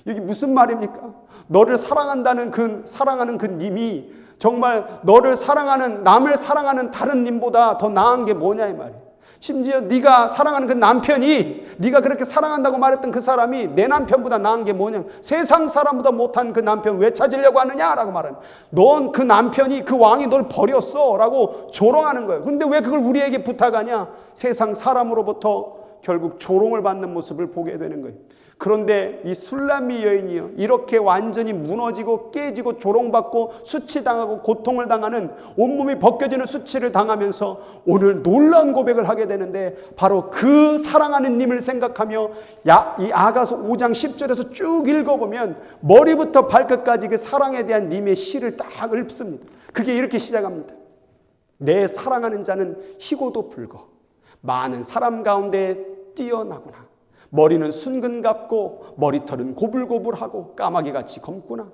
이게 무슨 말입니까? 너를 사랑한다는 사랑하는 그 님이 정말 너를 사랑하는, 남을 사랑하는 다른 님보다 더 나은 게 뭐냐 이 말이에요. 심지어 네가 사랑하는 그 남편이, 네가 그렇게 사랑한다고 말했던 그 사람이 내 남편보다 나은 게 뭐냐, 세상 사람보다 못한 그 남편 왜 찾으려고 하느냐라고 말하는, 넌 그 남편이, 그 왕이 널 버렸어 라고 조롱하는 거예요. 근데 왜 그걸 우리에게 부탁하냐? 세상 사람으로부터 결국 조롱을 받는 모습을 보게 되는 거예요. 그런데 이 술람미 여인이요, 이렇게 완전히 무너지고 깨지고 조롱받고 수치당하고 고통을 당하는, 온몸이 벗겨지는 수치를 당하면서 오늘 놀라운 고백을 하게 되는데, 바로 그 사랑하는 님을 생각하며 이 아가서 5장 10절에서 쭉 읽어보면 머리부터 발끝까지 그 사랑에 대한 님의 시를 딱 읊습니다. 그게 이렇게 시작합니다. 내 사랑하는 자는 희고도 불거 많은 사람 가운데 뛰어나구나. 머리는 순근 같고 머리털은 고불고불하고 까마귀같이 검구나.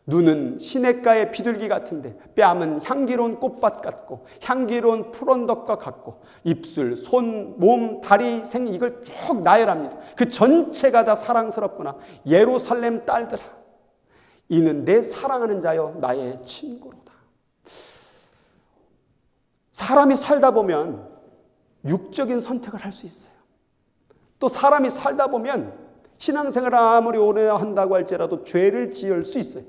눈은 시냇가의 비둘기 같은데 뺨은 향기로운 꽃밭 같고 향기로운 푸른덕과 같고 입술, 손, 몸, 다리, 생 이걸 쭉 나열합니다. 그 전체가 다 사랑스럽구나. 예루살렘 딸들아, 이는 내 사랑하는 자여 나의 친구로다. 사람이 살다 보면 육적인 선택을 할 수 있어요. 또 사람이 살다 보면 신앙생활을 아무리 오래 한다고 할지라도 죄를 지을 수 있어요.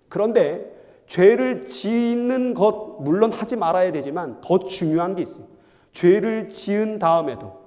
그런데 죄를 짓는 것 물론 하지 말아야 되지만 더 중요한 게 있어요. 죄를 지은 다음에도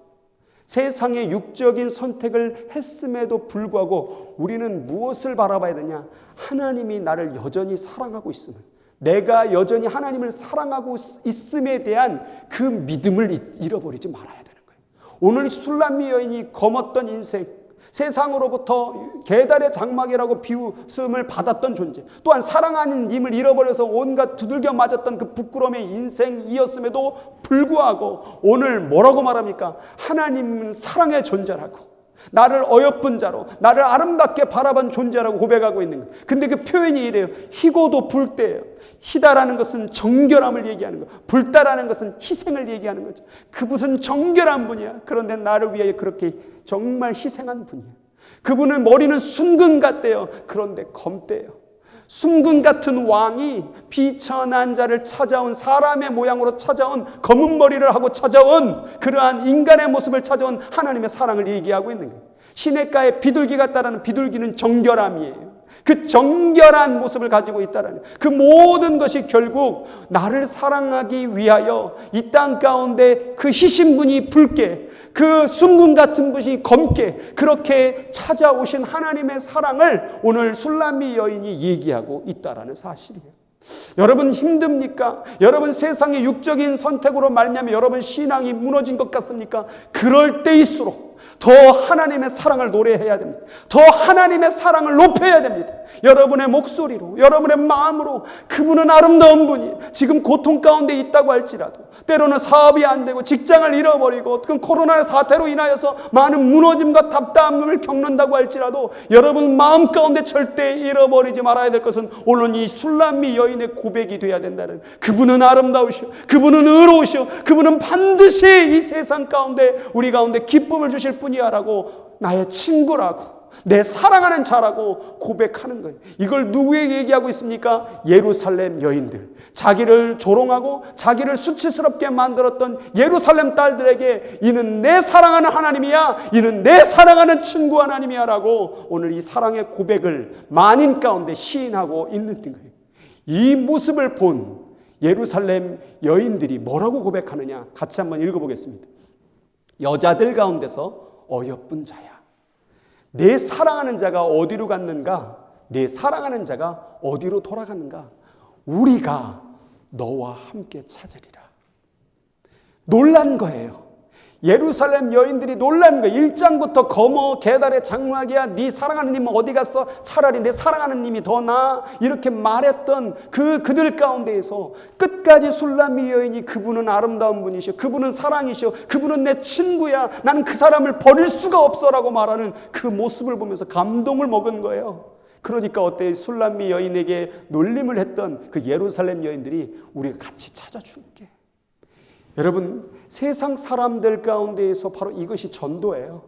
세상의 육적인 선택을 했음에도 불구하고 우리는 무엇을 바라봐야 되냐? 하나님이 나를 여전히 사랑하고 있음을, 내가 여전히 하나님을 사랑하고 있음에 대한 그 믿음을 잃어버리지 말아야 되는 거예요. 오늘 술람미 여인이 검었던 인생, 세상으로부터 계달의 장막이라고 비웃음을 받았던 존재, 또한 사랑하는 님을 잃어버려서 온갖 두들겨 맞았던 그 부끄러움의 인생이었음에도 불구하고 오늘 뭐라고 말합니까? 하나님은 사랑의 존재라고, 나를 어여쁜 자로, 나를 아름답게 바라본 존재라고 고백하고 있는 거예요. 근데 그 표현이 이래요. 희고도 불때예요. 희다라는 것은 정결함을 얘기하는 거예요. 불다라는 것은 희생을 얘기하는 거죠. 그분은 정결한 분이야. 그런데 나를 위하여 그렇게 정말 희생한 분이야. 그분은 머리는 순금 같대요. 그런데 검대요. 순금 같은 왕이 비천한 자를 찾아온, 사람의 모양으로 찾아온, 검은 머리를 하고 찾아온 그러한 인간의 모습을 찾아온 하나님의 사랑을 얘기하고 있는 거예요. 시냇가에 비둘기 같다라는 비둘기는 정결함이에요. 그 정결한 모습을 가지고 있다라는 그 모든 것이 결국 나를 사랑하기 위하여 이 땅 가운데 그 희신분이 붉게, 그 순금 같은 분이 검게 그렇게 찾아오신 하나님의 사랑을 오늘 술람미 여인이 얘기하고 있다라는 사실이에요. 여러분 힘듭니까? 여러분 세상의 육적인 선택으로 말미암아 여러분 신앙이 무너진 것 같습니까? 그럴 때일수록 더 하나님의 사랑을 노래해야 됩니다. 더 하나님의 사랑을 높여야 됩니다. 여러분의 목소리로, 여러분의 마음으로 그분은 아름다운 분이 지금 고통 가운데 있다고 할지라도, 때로는 사업이 안 되고 직장을 잃어버리고 코로나 사태로 인하여서 많은 무너짐과 답답함을 겪는다고 할지라도 여러분 마음 가운데 절대 잃어버리지 말아야 될 것은 물론 이 술람미 여인의 고백이 돼야 된다는, 그분은 아름다우시오, 그분은 의로우시오, 그분은 반드시 이 세상 가운데 우리 가운데 기쁨을 주실 분이야라고, 나의 친구라고, 내 사랑하는 자라고 고백하는 거예요. 이걸 누구에게 얘기하고 있습니까? 예루살렘 여인들, 자기를 조롱하고 자기를 수치스럽게 만들었던 예루살렘 딸들에게 이는 내 사랑하는 하나님이야, 이는 내 사랑하는 친구 하나님이야 라고 오늘 이 사랑의 고백을 만인 가운데 시인하고 있는 거예요. 이 모습을 본 예루살렘 여인들이 뭐라고 고백하느냐, 같이 한번 읽어보겠습니다. 여자들 가운데서 어여쁜 자야, 내 사랑하는 자가 어디로 갔는가? 내 사랑하는 자가 어디로 돌아갔는가? 우리가 너와 함께 찾으리라. 놀란 거예요. 예루살렘 여인들이 놀란 거예요. 1장부터 거머 계달의 장막이야, 네 사랑하는 님은 어디 갔어? 차라리 내 사랑하는 님이 더 나아, 이렇게 말했던 그들 가운데에서 끝까지 술람미 여인이 그분은 아름다운 분이시오, 그분은 사랑이시오, 그분은 내 친구야, 나는 그 사람을 버릴 수가 없어라고 말하는 그 모습을 보면서 감동을 먹은 거예요. 그러니까 어때? 술람미 여인에게 놀림을 했던 그 예루살렘 여인들이 우리가 같이 찾아줄게. 여러분, 세상 사람들 가운데에서 바로 이것이 전도예요.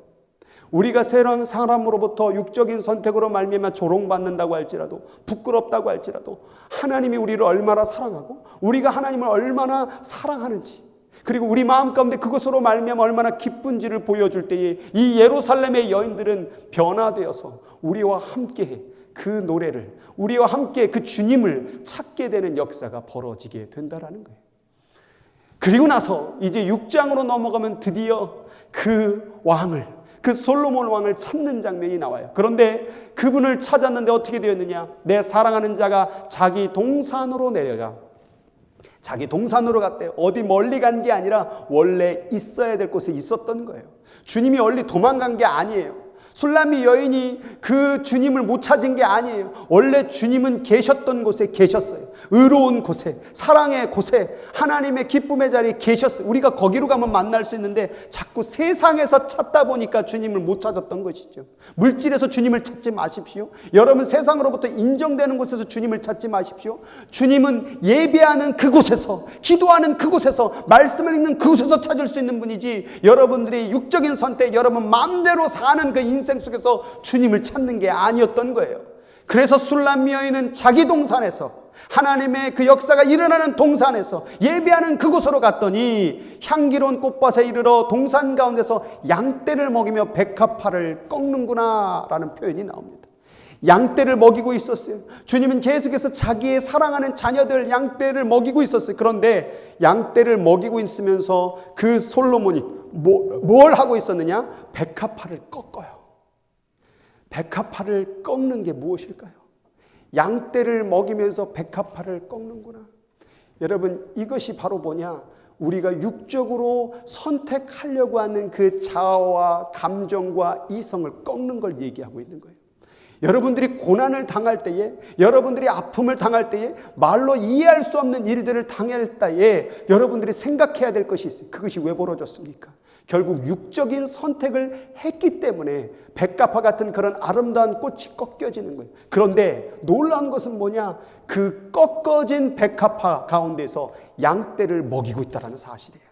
우리가 세상 사람으로부터 육적인 선택으로 말미암아 조롱받는다고 할지라도, 부끄럽다고 할지라도 하나님이 우리를 얼마나 사랑하고 우리가 하나님을 얼마나 사랑하는지, 그리고 우리 마음 가운데 그것으로 말미암아 얼마나 기쁜지를 보여줄 때에 이 예루살렘의 여인들은 변화되어서 우리와 함께 그 노래를, 우리와 함께 그 주님을 찾게 되는 역사가 벌어지게 된다라는 거예요. 그리고 나서 이제 6장으로 넘어가면 드디어 그 왕을, 그 솔로몬 왕을 찾는 장면이 나와요. 그런데 그분을 찾았는데 어떻게 되었느냐? 내 사랑하는 자가 자기 동산으로 내려가. 자기 동산으로 갔대요. 어디 멀리 간 게 아니라 원래 있어야 될 곳에 있었던 거예요. 주님이 얼리 도망간 게 아니에요. 술람미 여인이 그 주님을 못 찾은 게 아니에요. 원래 주님은 계셨던 곳에 계셨어요. 의로운 곳에, 사랑의 곳에, 하나님의 기쁨의 자리에 계셨어요. 우리가 거기로 가면 만날 수 있는데 자꾸 세상에서 찾다 보니까 주님을 못 찾았던 것이죠. 물질에서 주님을 찾지 마십시오. 여러분 세상으로부터 인정되는 곳에서 주님을 찾지 마십시오. 주님은 예배하는 그곳에서, 기도하는 그곳에서, 말씀을 읽는 그곳에서 찾을 수 있는 분이지, 여러분들이 육적인 선택, 여러분 마음대로 사는 그 인생 속에서 주님을 찾는 게 아니었던 거예요. 그래서 술람미 여인은 자기 동산에서, 하나님의 그 역사가 일어나는 동산에서, 예배하는 그곳으로 갔더니 향기로운 꽃밭에 이르러 동산 가운데서 양떼를 먹이며 백합화를 꺾는구나 라는 표현이 나옵니다. 양떼를 먹이고 있었어요. 주님은 계속해서 자기의 사랑하는 자녀들 양떼를 먹이고 있었어요. 그런데 양떼를 먹이고 있으면서 그 솔로몬이 뭘 하고 있었느냐? 백합화를 꺾어요. 백합화를 꺾는 게 무엇일까요? 양떼를 먹이면서 백합화를 꺾는구나. 여러분, 이것이 바로 뭐냐? 우리가 육적으로 선택하려고 하는 그 자아와 감정과 이성을 꺾는 걸 얘기하고 있는 거예요. 여러분들이 고난을 당할 때에, 여러분들이 아픔을 당할 때에, 말로 이해할 수 없는 일들을 당할 때에 여러분들이 생각해야 될 것이 있어요. 그것이 왜 벌어졌습니까? 결국 육적인 선택을 했기 때문에 백합화 같은 그런 아름다운 꽃이 꺾여지는 거예요. 그런데 놀라운 것은 뭐냐? 그 꺾어진 백합화 가운데서 양떼를 먹이고 있다는 사실이에요.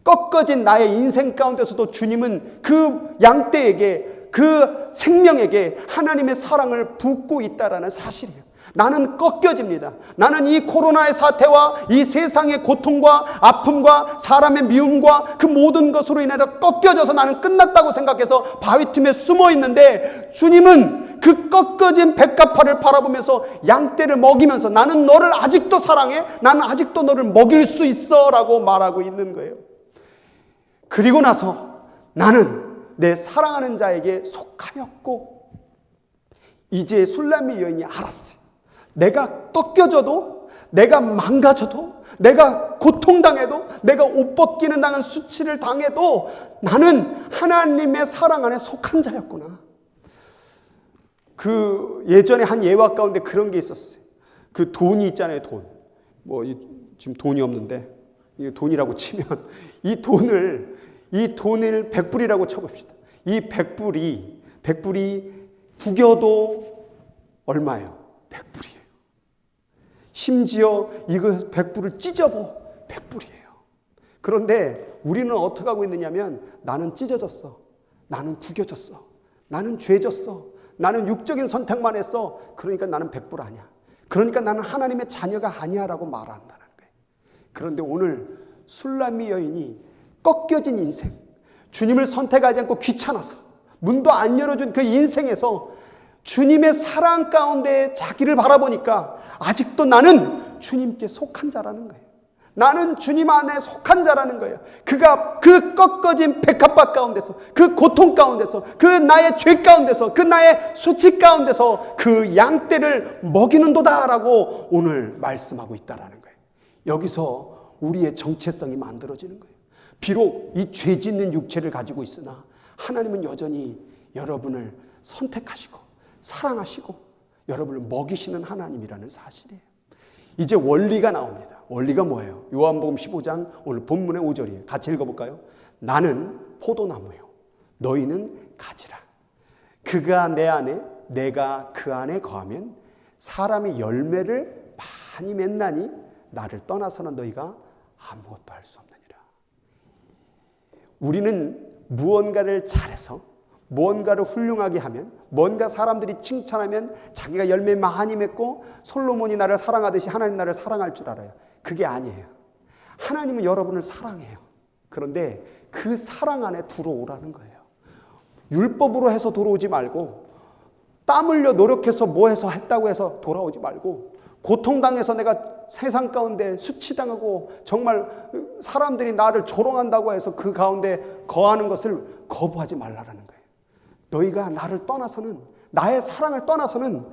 꺾어진 나의 인생 가운데서도 주님은 그 양떼에게, 그 생명에게 하나님의 사랑을 붓고 있다는 사실이에요. 나는 꺾여집니다. 나는 이 코로나의 사태와 이 세상의 고통과 아픔과 사람의 미움과 그 모든 것으로 인해서 꺾여져서 나는 끝났다고 생각해서 바위 틈에 숨어 있는데, 주님은 그 꺾어진 백합화를 바라보면서 양떼를 먹이면서 나는 너를 아직도 사랑해, 나는 아직도 너를 먹일 수 있어 라고 말하고 있는 거예요. 그리고 나서 나는 내 사랑하는 자에게 속하였고, 이제 술람미 여인이 알았어요. 내가 꺾여져도, 내가 망가져도, 내가 고통당해도, 내가 옷 벗기는 당한 수치를 당해도 나는 하나님의 사랑 안에 속한 자였구나. 그 예전에 한 예화 가운데 그런 게 있었어요. 그 돈이 있잖아요, 돈. 지금 돈이 없는데 이 돈이라고 치면 이 돈을 100불이라고 쳐봅시다. 이 100불이 구겨도 얼마예요? 100불이에요. 심지어 이거 100불을 찢어보 100불이에요. 그런데 우리는 어떻게 하고 있느냐면, 나는 찢어졌어, 나는 구겨졌어, 나는 죄졌어, 나는 육적인 선택만 했어, 그러니까 나는 100불 아니야, 그러니까 나는 하나님의 자녀가 아니야 라고 말한다는 거예요. 그런데 오늘 술람미 여인이 꺾여진 인생, 주님을 선택하지 않고 귀찮아서 문도 안 열어준 그 인생에서 주님의 사랑 가운데 자기를 바라보니까 아직도 나는 주님께 속한 자라는 거예요. 나는 주님 안에 속한 자라는 거예요. 그가 그 꺾어진 백합화 가운데서, 그 고통 가운데서, 그 나의 죄 가운데서, 그 나의 수치 가운데서 그 양떼를 먹이는도다라고 오늘 말씀하고 있다라는 거예요. 여기서 우리의 정체성이 만들어지는 거예요. 비록 이 죄 짓는 육체를 가지고 있으나 하나님은 여전히 여러분을 선택하시고 사랑하시고 여러분을 먹이시는 하나님이라는 사실이에요. 이제 원리가 나옵니다. 원리가 뭐예요? 요한복음 15장 오늘 본문의 5절이에요. 같이 읽어볼까요? 나는 포도나무요, 너희는 가지라. 그가 내 안에, 내가 그 안에 거하면 사람이 열매를 많이 맺나니 나를 떠나서는 너희가 아무것도 할 수 없느니라. 우리는 무언가를 잘해서, 무언가를 훌륭하게 하면, 뭔가 사람들이 칭찬하면 자기가 열매 많이 맺고 솔로몬이 나를 사랑하듯이 하나님 나를 사랑할 줄 알아요. 그게 아니에요. 하나님은 여러분을 사랑해요. 그런데 그 사랑 안에 들어오라는 거예요. 율법으로 해서 들어오지 말고, 땀 흘려 노력해서 뭐 해서 했다고 해서 돌아오지 말고, 고통당해서 내가 세상 가운데 수치당하고 정말 사람들이 나를 조롱한다고 해서 그 가운데 거하는 것을 거부하지 말라라는 거예요. 너희가 나를 떠나서는, 나의 사랑을 떠나서는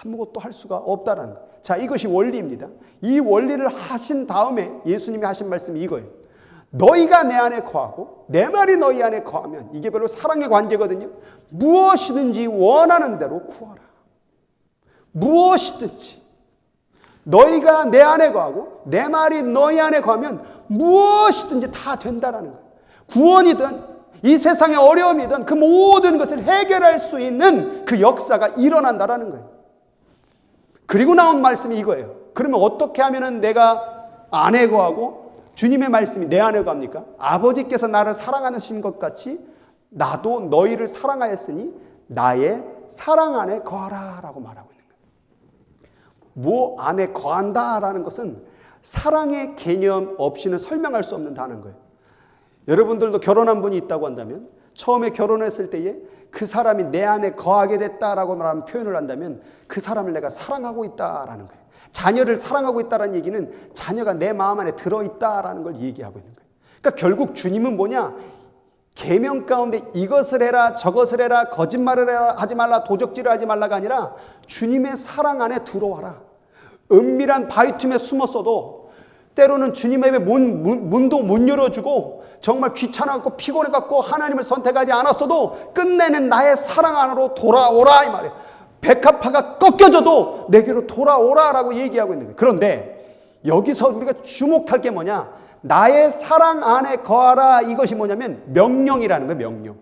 아무것도 할 수가 없다라는 거예요. 자, 이것이 원리입니다. 이 원리를 하신 다음에 예수님이 하신 말씀이 이거예요. 너희가 내 안에 거하고 내 말이 너희 안에 거하면, 이게 별로 사랑의 관계거든요. 무엇이든지 원하는 대로 구하라. 무엇이든지. 너희가 내 안에 거하고 내 말이 너희 안에 거하면 무엇이든지 다 된다라는 거예요. 구원이든 이 세상의 어려움이든 그 모든 것을 해결할 수 있는 그 역사가 일어난다라는 거예요. 그리고 나온 말씀이 이거예요. 그러면 어떻게 하면은 내가 안에 거하고 주님의 말씀이 내 안에 거합니까? 아버지께서 나를 사랑하신 것 같이 나도 너희를 사랑하였으니 나의 사랑 안에 거하라 라고 말하고 있는 거예요. 뭐 안에 거한다라는 것은 사랑의 개념 없이는 설명할 수 없는 단어인 거예요. 여러분들도 결혼한 분이 있다고 한다면 처음에 결혼했을 때에 그 사람이 내 안에 거하게 됐다라고 말하는 표현을 한다면 그 사람을 내가 사랑하고 있다라는 거예요. 자녀를 사랑하고 있다라는 얘기는 자녀가 내 마음 안에 들어있다라는 걸 얘기하고 있는 거예요. 그러니까 결국 주님은 뭐냐? 계명 가운데 이것을 해라 저것을 해라 거짓말을 해라 하지 말라 도적질을 하지 말라가 아니라 주님의 사랑 안에 들어와라. 은밀한 바위 틈에 숨었어도 때로는 주님의 문도 못 열어주고 정말 귀찮아갖고 피곤해갖고 하나님을 선택하지 않았어도 끝내는 나의 사랑 안으로 돌아오라 이 말이에요. 백합화가 꺾여져도 내게로 돌아오라라고 얘기하고 있는 거예요. 그런데 여기서 우리가 주목할 게 뭐냐? 나의 사랑 안에 거하라 이것이 뭐냐면 명령이라는 거예요. 명령.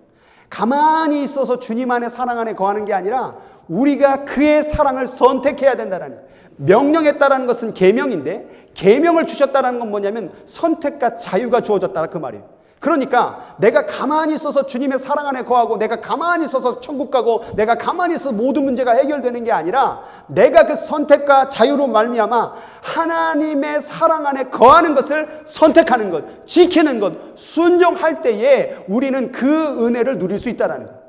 가만히 있어서 주님 안에 사랑 안에 거하는 게 아니라 우리가 그의 사랑을 선택해야 된다는 거예요. 명령했다라는 것은 계명인데 계명을 주셨다는 건 뭐냐면 선택과 자유가 주어졌다 그 말이에요. 그러니까 내가 가만히 있어서 주님의 사랑 안에 거하고 내가 가만히 있어서 천국 가고 내가 가만히 있어서 모든 문제가 해결되는 게 아니라 내가 그 선택과 자유로 말미암아 하나님의 사랑 안에 거하는 것을 선택하는 것, 지키는 것, 순종할 때에 우리는 그 은혜를 누릴 수 있다는 거예요.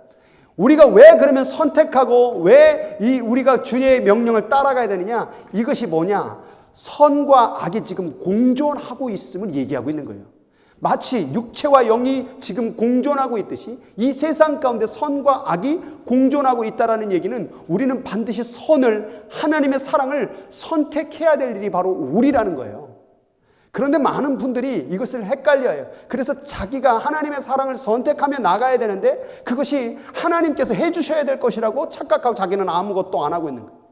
우리가 왜 그러면 선택하고 왜 우리가 주의 명령을 따라가야 되느냐? 이것이 뭐냐? 선과 악이 지금 공존하고 있음을 얘기하고 있는 거예요. 마치 육체와 영이 지금 공존하고 있듯이 이 세상 가운데 선과 악이 공존하고 있다는 얘기는 우리는 반드시 선을 하나님의 사랑을 선택해야 될 일이 바로 우리라는 거예요. 그런데 많은 분들이 이것을 헷갈려요. 그래서 자기가 하나님의 사랑을 선택하며 나가야 되는데 그것이 하나님께서 해주셔야 될 것이라고 착각하고 자기는 아무것도 안 하고 있는 거예요.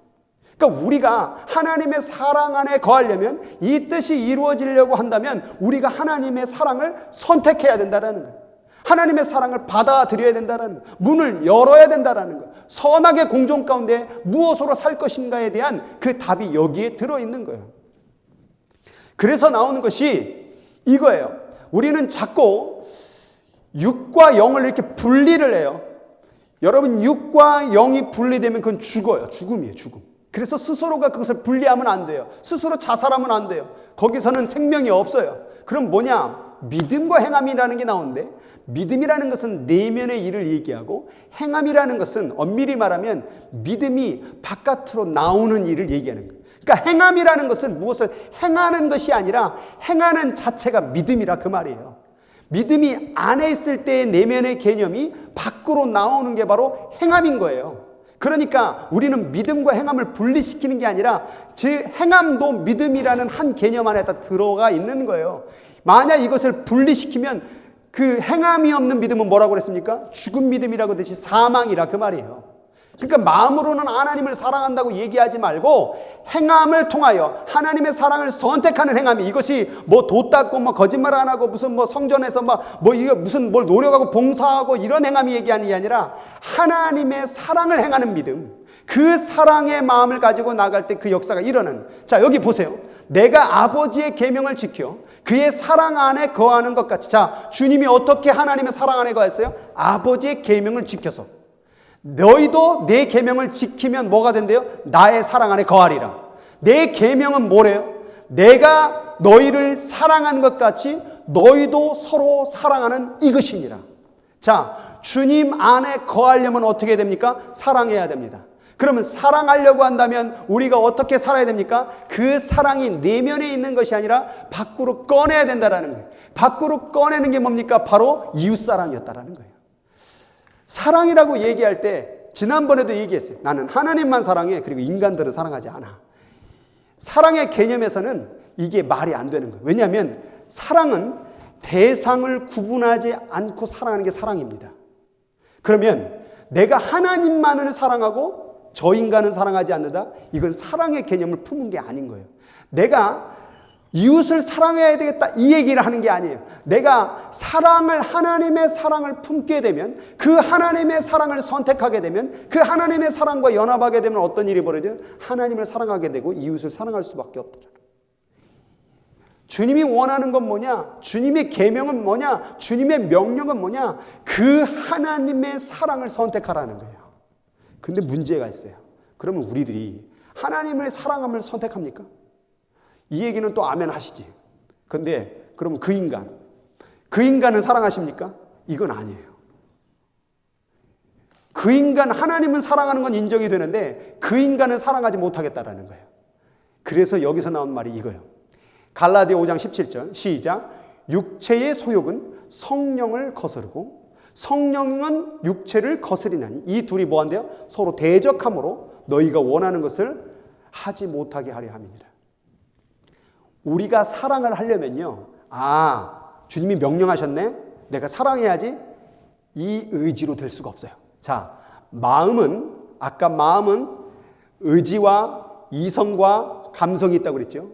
그러니까 우리가 하나님의 사랑 안에 거하려면 이 뜻이 이루어지려고 한다면 우리가 하나님의 사랑을 선택해야 된다는 거예요. 하나님의 사랑을 받아들여야 된다는 거예요. 문을 열어야 된다는 거예요. 선악의 공존 가운데 무엇으로 살 것인가에 대한 그 답이 여기에 들어있는 거예요. 그래서 나오는 것이 이거예요. 우리는 자꾸 육과 영을 이렇게 분리를 해요. 여러분 육과 영이 분리되면 그건 죽어요. 죽음이에요. 죽음. 그래서 스스로가 그것을 분리하면 안 돼요. 스스로 자살하면 안 돼요. 거기서는 생명이 없어요. 그럼 뭐냐? 믿음과 행함이라는 게 나오는데 믿음이라는 것은 내면의 일을 얘기하고 행함이라는 것은 엄밀히 말하면 믿음이 바깥으로 나오는 일을 얘기하는 거예요. 그러니까 행함이라는 것은 무엇을 행하는 것이 아니라 행하는 자체가 믿음이라 그 말이에요. 믿음이 안에 있을 때의 내면의 개념이 밖으로 나오는 게 바로 행함인 거예요. 그러니까 우리는 믿음과 행함을 분리시키는 게 아니라 즉 행함도 믿음이라는 한 개념 안에 다 들어가 있는 거예요. 만약 이것을 분리시키면 그 행함이 없는 믿음은 뭐라고 그랬습니까? 죽은 믿음이라고 하듯이 사망이라 그 말이에요. 그러니까 마음으로는 하나님을 사랑한다고 얘기하지 말고 행함을 통하여 하나님의 사랑을 선택하는 행함이 이것이 뭐 도 닦고 뭐 거짓말 안 하고 무슨 뭐 성전에서 뭐 이거 무슨 뭘 노력하고 봉사하고 이런 행함이 얘기하는 게 아니라 하나님의 사랑을 행하는 믿음, 그 사랑의 마음을 가지고 나갈 때 그 역사가 일어나는. 자 여기 보세요. 내가 아버지의 계명을 지켜 그의 사랑 안에 거하는 것 같이. 자 주님이 어떻게 하나님의 사랑 안에 거했어요? 아버지의 계명을 지켜서. 너희도 내 계명을 지키면 뭐가 된대요? 나의 사랑 안에 거하리라. 내 계명은 뭐래요? 내가 너희를 사랑한 것 같이 너희도 서로 사랑하는 이것이니라. 자, 주님 안에 거하려면 어떻게 됩니까? 사랑해야 됩니다. 그러면 사랑하려고 한다면 우리가 어떻게 살아야 됩니까? 그 사랑이 내면에 있는 것이 아니라 밖으로 꺼내야 된다는 거예요. 밖으로 꺼내는 게 뭡니까? 바로 이웃사랑이었다라는 거예요. 사랑이라고 얘기할 때 지난번에도 얘기했어요. 나는 하나님만 사랑해. 그리고 인간들을 사랑하지 않아. 사랑의 개념에서는 이게 말이 안 되는 거예요. 왜냐하면 사랑은 대상을 구분하지 않고 사랑하는 게 사랑입니다. 그러면 내가 하나님만을 사랑하고 저 인간은 사랑하지 않는다? 이건 사랑의 개념을 품은 게 아닌 거예요. 내가 이웃을 사랑해야 되겠다 이 얘기를 하는 게 아니에요. 내가 하나님의 사랑을 품게 되면, 그 하나님의 사랑을 선택하게 되면, 그 하나님의 사랑과 연합하게 되면 어떤 일이 벌어져요? 하나님을 사랑하게 되고 이웃을 사랑할 수밖에 없다. 주님이 원하는 건 뭐냐? 주님의 계명은 뭐냐? 주님의 명령은 뭐냐? 그 하나님의 사랑을 선택하라는 거예요. 근데 문제가 있어요. 그러면 우리들이 하나님을 사랑함을 선택합니까? 이 얘기는 또 아멘 하시지. 근데 그러면 그 인간은 사랑하십니까? 이건 아니에요. 그 인간, 하나님은 사랑하는 건 인정이 되는데 그 인간은 사랑하지 못하겠다라는 거예요. 그래서 여기서 나온 말이 이거예요. 갈라디아 5장 17절 시작. 육체의 소욕은 성령을 거스르고 성령은 육체를 거스리나니 이 둘이 뭐한대요? 서로 대적함으로 너희가 원하는 것을 하지 못하게 하려 함이니라. 우리가 사랑을 하려면요, 주님이 명령하셨네, 내가 사랑해야지, 이 의지로 될 수가 없어요. 자, 마음은 의지와 이성과 감성이 있다고 그랬죠.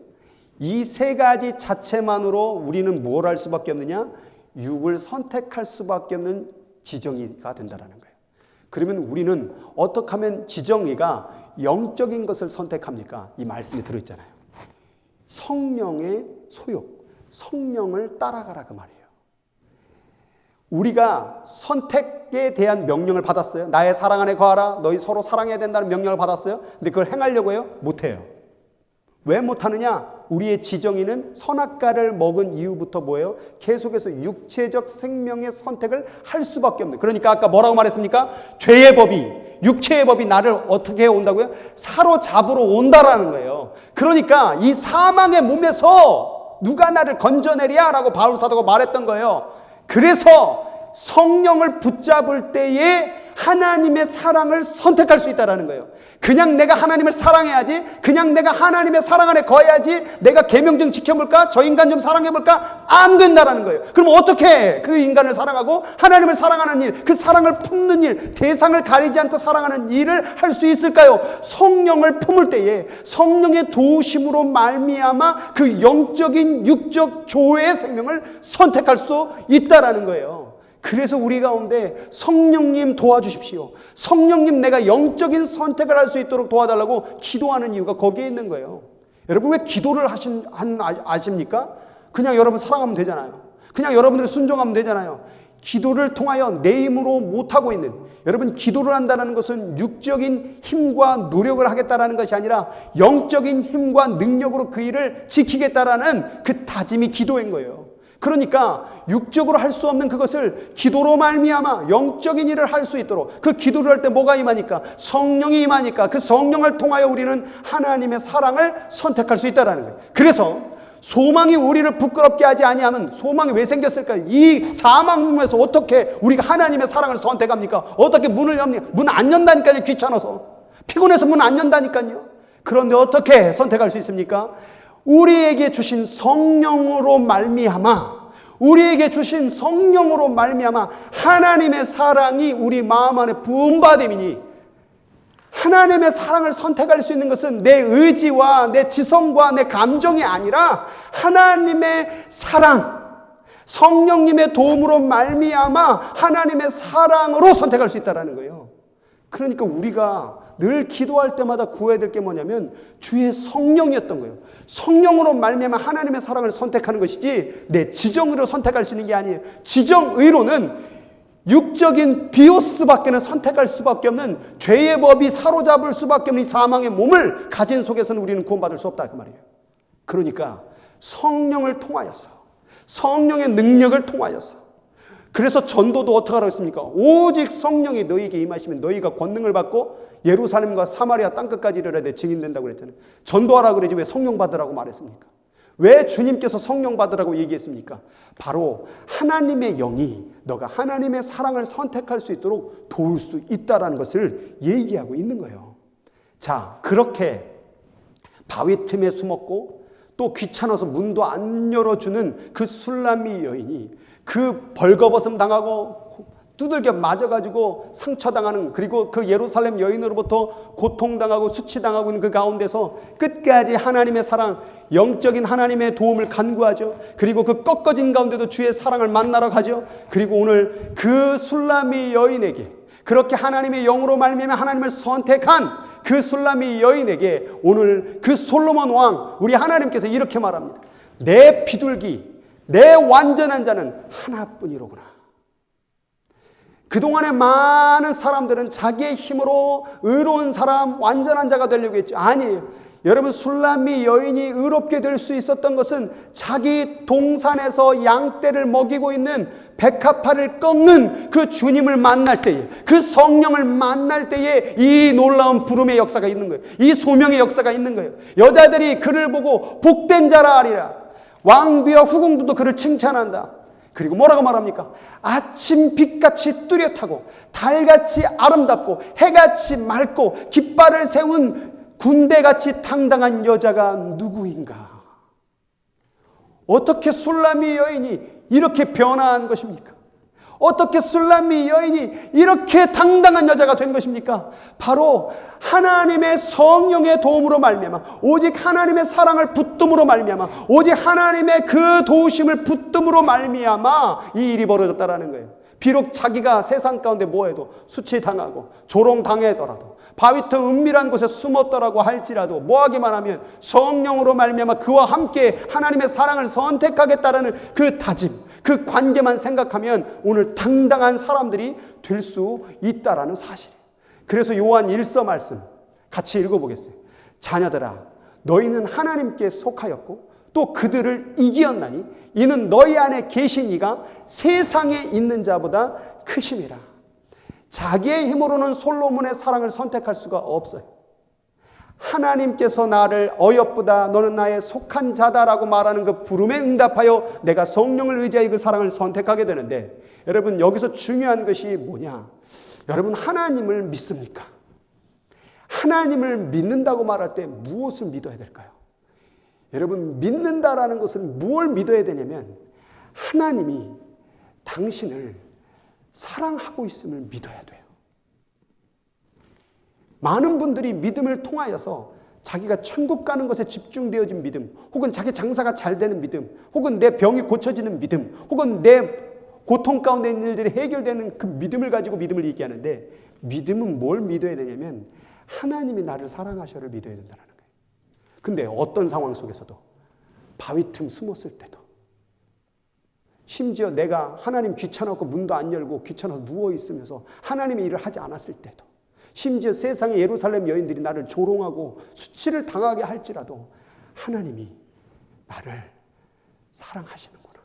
이 세 가지 자체만으로 우리는 뭘 할 수밖에 없느냐? 육을 선택할 수밖에 없는 지정의가 된다는 거예요. 그러면 우리는 어떻게 하면 지정의가 영적인 것을 선택합니까? 이 말씀이 들어있잖아요. 성령의 소욕, 성령을 따라가라 그 말이에요. 우리가 선택에 대한 명령을 받았어요. 나의 사랑 안에 거하라. 너희 서로 사랑해야 된다는 명령을 받았어요. 근데 그걸 행하려고 해요? 못해요. 왜 못하느냐? 우리의 지정의는 선악과를 먹은 이후부터 뭐예요? 계속해서 육체적 생명의 선택을 할 수밖에 없는. 그러니까 아까 뭐라고 말했습니까? 죄의 법이, 육체의 법이 나를 어떻게 해온다고요? 사로잡으러 온다라는 거예요. 그러니까 이 사망의 몸에서 누가 나를 건져내랴 라고 바울사도가 말했던 거예요. 그래서 성령을 붙잡을 때에 하나님의 사랑을 선택할 수 있다는 거예요. 그냥 내가 하나님을 사랑해야지, 그냥 내가 하나님의 사랑 안에 거해야지, 내가 계명 좀 지켜볼까, 저 인간 좀 사랑해볼까, 안 된다라는 거예요. 그럼 어떻게 그 인간을 사랑하고 하나님을 사랑하는 일, 그 사랑을 품는 일, 대상을 가리지 않고 사랑하는 일을 할 수 있을까요? 성령을 품을 때에 성령의 도우심으로 말미암아 그 영적인 육적 조의 생명을 선택할 수 있다라는 거예요. 그래서 우리 가운데 성령님 도와주십시오. 성령님 내가 영적인 선택을 할 수 있도록 도와달라고 기도하는 이유가 거기에 있는 거예요. 여러분 왜 기도를 아십니까? 그냥 여러분 사랑하면 되잖아요. 그냥 여러분들 순종하면 되잖아요. 기도를 통하여 내 힘으로 못하고 있는, 여러분 기도를 한다는 것은 육적인 힘과 노력을 하겠다라는 것이 아니라 영적인 힘과 능력으로 그 일을 지키겠다라는 그 다짐이 기도인 거예요. 그러니까 육적으로 할 수 없는 그것을 기도로 말미암아 영적인 일을 할 수 있도록, 그 기도를 할 때 뭐가 임하니까? 성령이 임하니까 그 성령을 통하여 우리는 하나님의 사랑을 선택할 수 있다는 거예요. 그래서 소망이 우리를 부끄럽게 하지 아니하면, 소망이 왜 생겼을까요? 이 사망에서 어떻게 우리가 하나님의 사랑을 선택합니까? 어떻게 문을 엽니까? 문 안 연다니까요. 귀찮아서, 피곤해서 문 안 연다니까요. 그런데 어떻게 선택할 수 있습니까? 우리에게 주신 성령으로 말미암아, 우리에게 주신 성령으로 말미암아 하나님의 사랑이 우리 마음 안에 부음받음이니, 하나님의 사랑을 선택할 수 있는 것은 내 의지와 내 지성과 내 감정이 아니라 하나님의 사랑, 성령님의 도움으로 말미암아 하나님의 사랑으로 선택할 수 있다는 거예요. 그러니까 우리가 늘 기도할 때마다 구해야 될 게 뭐냐면 주의 성령이었던 거예요. 성령으로 말미암아 하나님의 사랑을 선택하는 것이지 내 지정의로 선택할 수 있는 게 아니에요. 지정의로는 육적인 비오스밖에는 선택할 수밖에 없는, 죄의 법이 사로잡을 수밖에 없는 이 사망의 몸을 가진 속에서는 우리는 구원받을 수 없다 그 말이에요. 그러니까 성령을 통하여서, 성령의 능력을 통하여서, 그래서 전도도 어떻게 하라고 했습니까? 오직 성령이 너희에게 임하시면 너희가 권능을 받고 예루살렘과 사마리아 땅끝까지 이르러되 증인된다고 그랬잖아요. 전도하라고 그러지 왜 성령 받으라고 말했습니까? 왜 주님께서 성령 받으라고 얘기했습니까? 바로 하나님의 영이 너가 하나님의 사랑을 선택할 수 있도록 도울 수 있다는 것을 얘기하고 있는 거예요. 자, 그렇게 바위 틈에 숨었고 또 귀찮아서 문도 안 열어주는 그 술람미 여인이 그 벌거벗음 당하고 두들겨 맞아가지고 상처당하는, 그리고 그 예루살렘 여인으로부터 고통당하고 수치당하고 있는 그 가운데서 끝까지 하나님의 사랑, 영적인 하나님의 도움을 간구하죠. 그리고 그 꺾어진 가운데도 주의 사랑을 만나러 가죠. 그리고 오늘 그 술람미 여인에게, 그렇게 하나님의 영으로 말미암아 하나님을 선택한 그 술람미 여인에게 오늘 그 솔로몬 왕, 우리 하나님께서 이렇게 말합니다. 내 비둘기, 내 완전한 자는 하나뿐이로구나. 그동안에 많은 사람들은 자기의 힘으로 의로운 사람, 완전한 자가 되려고 했죠. 아니에요. 여러분, 술람미 여인이 의롭게 될 수 있었던 것은 자기 동산에서 양떼를 먹이고 있는 백합화를 꺾는 그 주님을 만날 때에, 그 성령을 만날 때에 이 놀라운 부름의 역사가 있는 거예요. 이 소명의 역사가 있는 거예요. 여자들이 그를 보고 복된 자라 하리라. 왕비와 후궁들도 그를 칭찬한다. 그리고 뭐라고 말합니까? 아침 빛같이 뚜렷하고 달같이 아름답고 해같이 맑고 깃발을 세운 군대같이 당당한 여자가 누구인가? 어떻게 술람미 여인이 이렇게 변화한 것입니까? 어떻게 술람미 여인이 이렇게 당당한 여자가 된 것입니까? 바로 하나님의 성령의 도움으로 말미암아, 오직 하나님의 사랑을 붙듦으로 말미암아, 오직 하나님의 그 도우심을 붙듦으로 말미암아 이 일이 벌어졌다라는 거예요. 비록 자기가 세상 가운데 뭐해도 수치당하고 조롱당하더라도, 바위 틈 은밀한 곳에 숨었더라고 할지라도, 뭐하기만 하면 성령으로 말미암아 그와 함께 하나님의 사랑을 선택하겠다라는 그 다짐, 그 관계만 생각하면 오늘 당당한 사람들이 될 수 있다라는 사실이에요. 그래서 요한 1서 말씀 같이 읽어보겠어요. 자녀들아, 너희는 하나님께 속하였고 또 그들을 이기었나니 이는 너희 안에 계신 이가 세상에 있는 자보다 크심이라. 자기의 힘으로는 솔로몬의 사랑을 선택할 수가 없어요. 하나님께서 나를 어여쁘다, 너는 나의 속한 자다라고 말하는 그 부름에 응답하여 내가 성령을 의지하여 그 사랑을 선택하게 되는데, 여러분 여기서 중요한 것이 뭐냐? 여러분 하나님을 믿습니까? 하나님을 믿는다고 말할 때 무엇을 믿어야 될까요? 여러분, 믿는다라는 것은 무엇을 믿어야 되냐면 하나님이 당신을 사랑하고 있음을 믿어야 돼요. 많은 분들이 믿음을 통하여서 자기가 천국 가는 것에 집중되어진 믿음, 혹은 자기 장사가 잘 되는 믿음, 혹은 내 병이 고쳐지는 믿음, 혹은 내 고통 가운데 있는 일들이 해결되는 그 믿음을 가지고 믿음을 얘기하는데, 믿음은 뭘 믿어야 되냐면 하나님이 나를 사랑하셔를 믿어야 된다는 거예요. 근데 어떤 상황 속에서도, 바위 틈 숨었을 때도, 심지어 내가 하나님 귀찮았고 문도 안 열고 귀찮아서 누워있으면서 하나님의 일을 하지 않았을 때도, 심지어 세상의 예루살렘 여인들이 나를 조롱하고 수치를 당하게 할지라도 하나님이 나를 사랑하시는구나,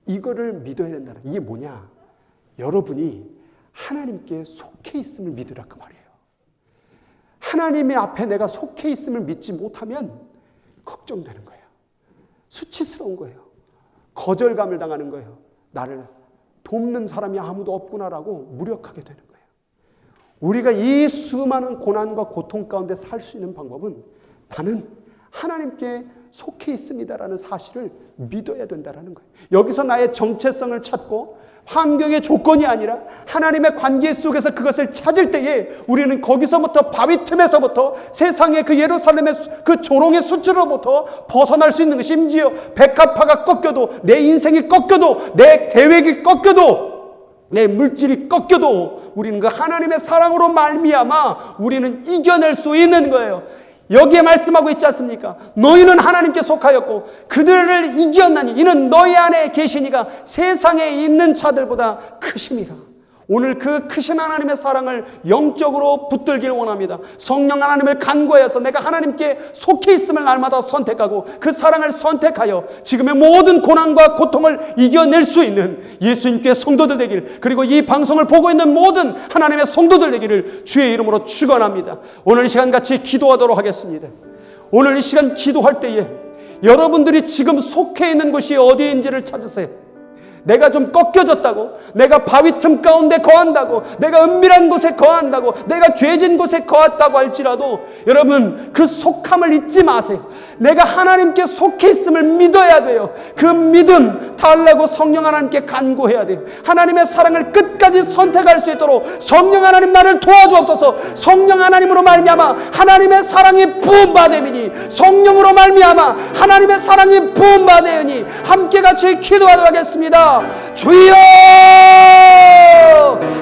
이거를 믿어야 된다는, 이게 뭐냐? 여러분이 하나님께 속해 있음을 믿으라 그 말이에요. 하나님의 앞에 내가 속해 있음을 믿지 못하면 걱정되는 거예요. 수치스러운 거예요. 거절감을 당하는 거예요. 나를 돕는 사람이 아무도 없구나라고 무력하게 되는 거예요. 우리가 이 수많은 고난과 고통 가운데 살 수 있는 방법은 나는 하나님께 속해 있습니다라는 사실을 믿어야 된다는 거예요. 여기서 나의 정체성을 찾고 환경의 조건이 아니라 하나님의 관계 속에서 그것을 찾을 때에 우리는 거기서부터, 바위 틈에서부터, 세상의 그 예루살렘의 그 조롱의 수치로부터 벗어날 수 있는 것. 심지어 백합화가 꺾여도, 내 인생이 꺾여도, 내 계획이 꺾여도, 내 물질이 꺾여도 우리는 그 하나님의 사랑으로 말미암아 우리는 이겨낼 수 있는 거예요. 여기에 말씀하고 있지 않습니까? 너희는 하나님께 속하였고 그들을 이겼나니 이는 너희 안에 계시니가 세상에 있는 자들보다 크심이라. 오늘 그 크신 하나님의 사랑을 영적으로 붙들기를 원합니다. 성령 하나님을 간구하여서 내가 하나님께 속해 있음을 날마다 선택하고 그 사랑을 선택하여 지금의 모든 고난과 고통을 이겨낼 수 있는 예수님께 성도들 되기를, 그리고 이 방송을 보고 있는 모든 하나님의 성도들 되기를 주의 이름으로 축원합니다. 오늘 이 시간 같이 기도하도록 하겠습니다. 오늘 이 시간 기도할 때에 여러분들이 지금 속해 있는 곳이 어디인지를 찾으세요. 내가 좀 꺾여졌다고, 내가 바위 틈 가운데 거한다고, 내가 은밀한 곳에 거한다고, 내가 죄진 곳에 거했다고 할지라도 여러분 그 속함을 잊지 마세요. 내가 하나님께 속해 있음을 믿어야 돼요. 그 믿음 달라고 성령 하나님께 간구해야 돼요. 하나님의 사랑을 끝까지 선택할 수 있도록 성령 하나님 나를 도와주옵소서. 성령 하나님으로 말미암아 하나님의 사랑이 부음받으니, 성령으로 말미암아 하나님의 사랑이 부음받으니 함께 같이 기도하도록 하겠습니다. 주여,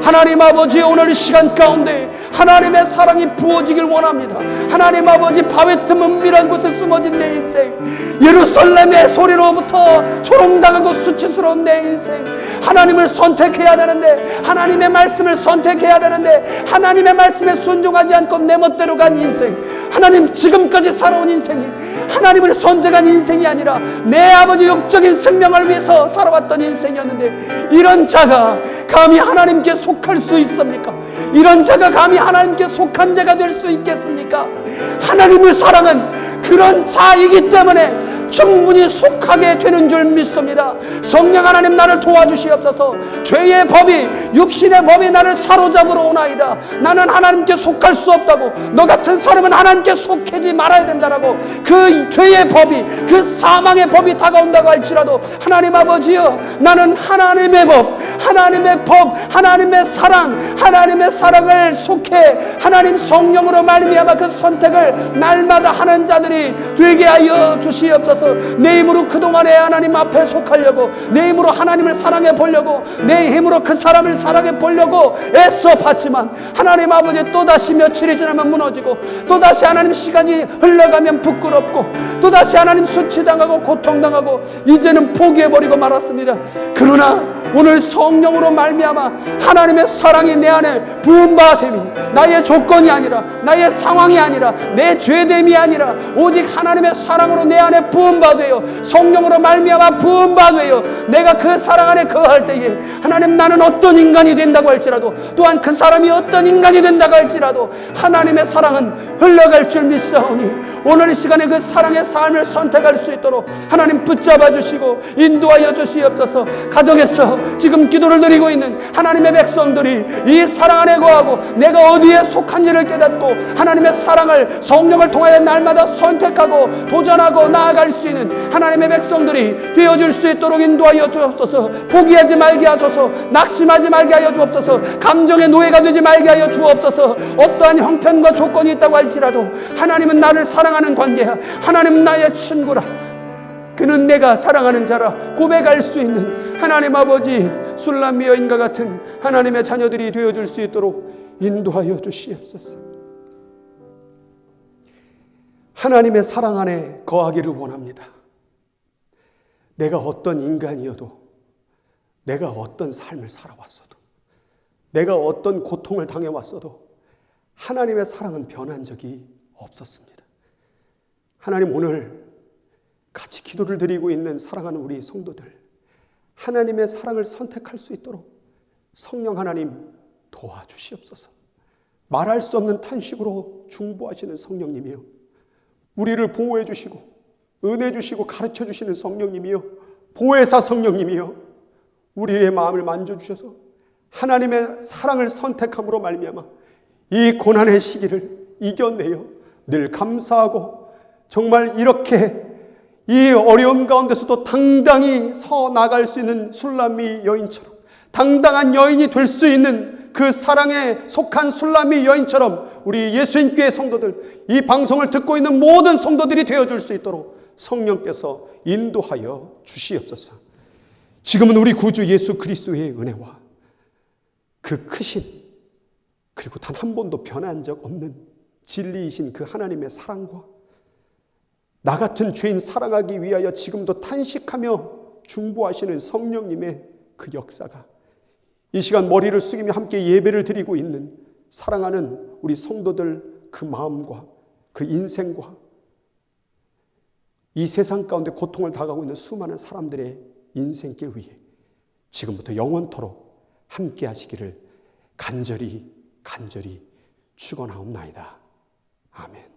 하나님 아버지, 오늘 이 시간 가운데 하나님의 사랑이 부어지길 원합니다. 하나님 아버지, 바위 틈 은밀한 곳에 숨어진 내 인생, 예루살렘의 소리로부터 조롱당하고 수치스러운 내 인생, 하나님을 선택해야 되는데, 하나님의 말씀을 선택해야 되는데 하나님의 말씀에 순종하지 않고 내 멋대로 간 인생, 하나님 지금까지 살아온 인생이 하나님을 선택한 인생이 아니라 내 아버지 육적인 생명을 위해서 살아왔던 인생이었는데, 이런 자가 감히 하나님께 속할 수 있습니까? 이런 자가 감히 하나님께 속한 자가 될 수 있겠습니까? 하나님을 사랑은 그런 자이기 때문에 충분히 속하게 되는 줄 믿습니다. 성령 하나님, 나를 도와주시옵소서. 죄의 법이, 육신의 법이 나를 사로잡으러 오나이다. 나는 하나님께 속할 수 없다고, 너 같은 사람은 하나님께 속하지 말아야 된다라고, 그 죄의 법이, 그 사망의 법이 다가온다고 할지라도 하나님 아버지여, 나는 하나님의 법, 하나님의 사랑, 하나님의 사랑을 속해 하나님 성령으로 말미암아 그 선택을 날마다 하는 자들이 되게 하여 주시옵소서. 내 힘으로 그동안에 하나님 앞에 속하려고, 내 힘으로 하나님을 사랑해 보려고, 내 힘으로 그 사람을 사랑해 보려고 애써 봤지만 하나님 아버지, 또다시 며칠이 지나면 무너지고, 또다시 하나님 시간이 흘러가면 부끄럽고, 또다시 하나님 수치당하고 고통당하고 이제는 포기해버리고 말았습니다. 그러나 오늘 성령으로 말미암아 하나님의 사랑이 내 안에 부음받으니, 나의 조건이 아니라, 나의 상황이 아니라, 내 죄됨이 아니라 오직 하나님의 사랑으로 내 안에 부음받아요. 성령으로 말미암아 부음받아요. 내가 그 사랑 안에 거할 때에 하나님, 나는 어떤 인간이 된다고 할지라도, 또한 그 사람이 어떤 인간이 된다고 할지라도 하나님의 사랑은 흘러갈 줄 믿사오니, 오늘 이 시간에 그 사랑의 삶을 선택할 수 있도록 하나님 붙잡아 주시고 인도하여 주시옵소서. 가정에서 지금 기도를 드리고 있는 하나님의 백성들이 이 사랑 안에 거하고 내가 어디에 속한지를 깨닫고 하나님의 사랑을 성령을 통하여 날마다 선택하고 도전하고 나아갈 수 있는 하나님의 백성들이 되어줄 수 있도록 인도하여 주옵소서. 포기하지 말게 하소서. 낙심하지 말게 하여 주옵소서. 감정의 노예가 되지 말게 하여 주옵소서. 어떠한 형편과 조건이 있다고 할지라도 하나님은 나를 사랑하는 관계야. 하나님은 나의 친구라. 그는 내가 사랑하는 자라 고백할 수 있는 하나님 아버지, 술람미 여인과 같은 하나님의 자녀들이 되어줄 수 있도록 인도하여 주시옵소서. 하나님의 사랑 안에 거하기를 원합니다. 내가 어떤 인간이어도, 내가 어떤 삶을 살아왔어도, 내가 어떤 고통을 당해왔어도 하나님의 사랑은 변한 적이 없었습니다. 하나님, 오늘 같이 기도를 드리고 있는 사랑하는 우리 성도들, 하나님의 사랑을 선택할 수 있도록 성령 하나님 도와주시옵소서. 말할 수 없는 탄식으로 중보하시는 성령님이여, 우리를 보호해 주시고 은혜 주시고 가르쳐 주시는 성령님이여, 보혜사 성령님이여, 우리의 마음을 만져주셔서 하나님의 사랑을 선택함으로 말미암아 이 고난의 시기를 이겨내어 늘 감사하고, 정말 이렇게 이 어려움 가운데서도 당당히 서 나갈 수 있는 술람미 여인처럼, 당당한 여인이 될 수 있는 그 사랑에 속한 술람미 여인처럼 우리 예수님교회 성도들, 이 방송을 듣고 있는 모든 성도들이 되어줄 수 있도록 성령께서 인도하여 주시옵소서. 지금은 우리 구주 예수 그리스도의 은혜와 그 크신, 그리고 단 한 번도 변한 적 없는 진리이신 그 하나님의 사랑과 나 같은 죄인 사랑하기 위하여 지금도 탄식하며 중보하시는 성령님의 그 역사가 이 시간 머리를 숙이며 함께 예배를 드리고 있는 사랑하는 우리 성도들 그 마음과 그 인생과 이 세상 가운데 고통을 당하고 있는 수많은 사람들의 인생길 위에 지금부터 영원토록 함께 하시기를 간절히 축원하옵나이다. 아멘.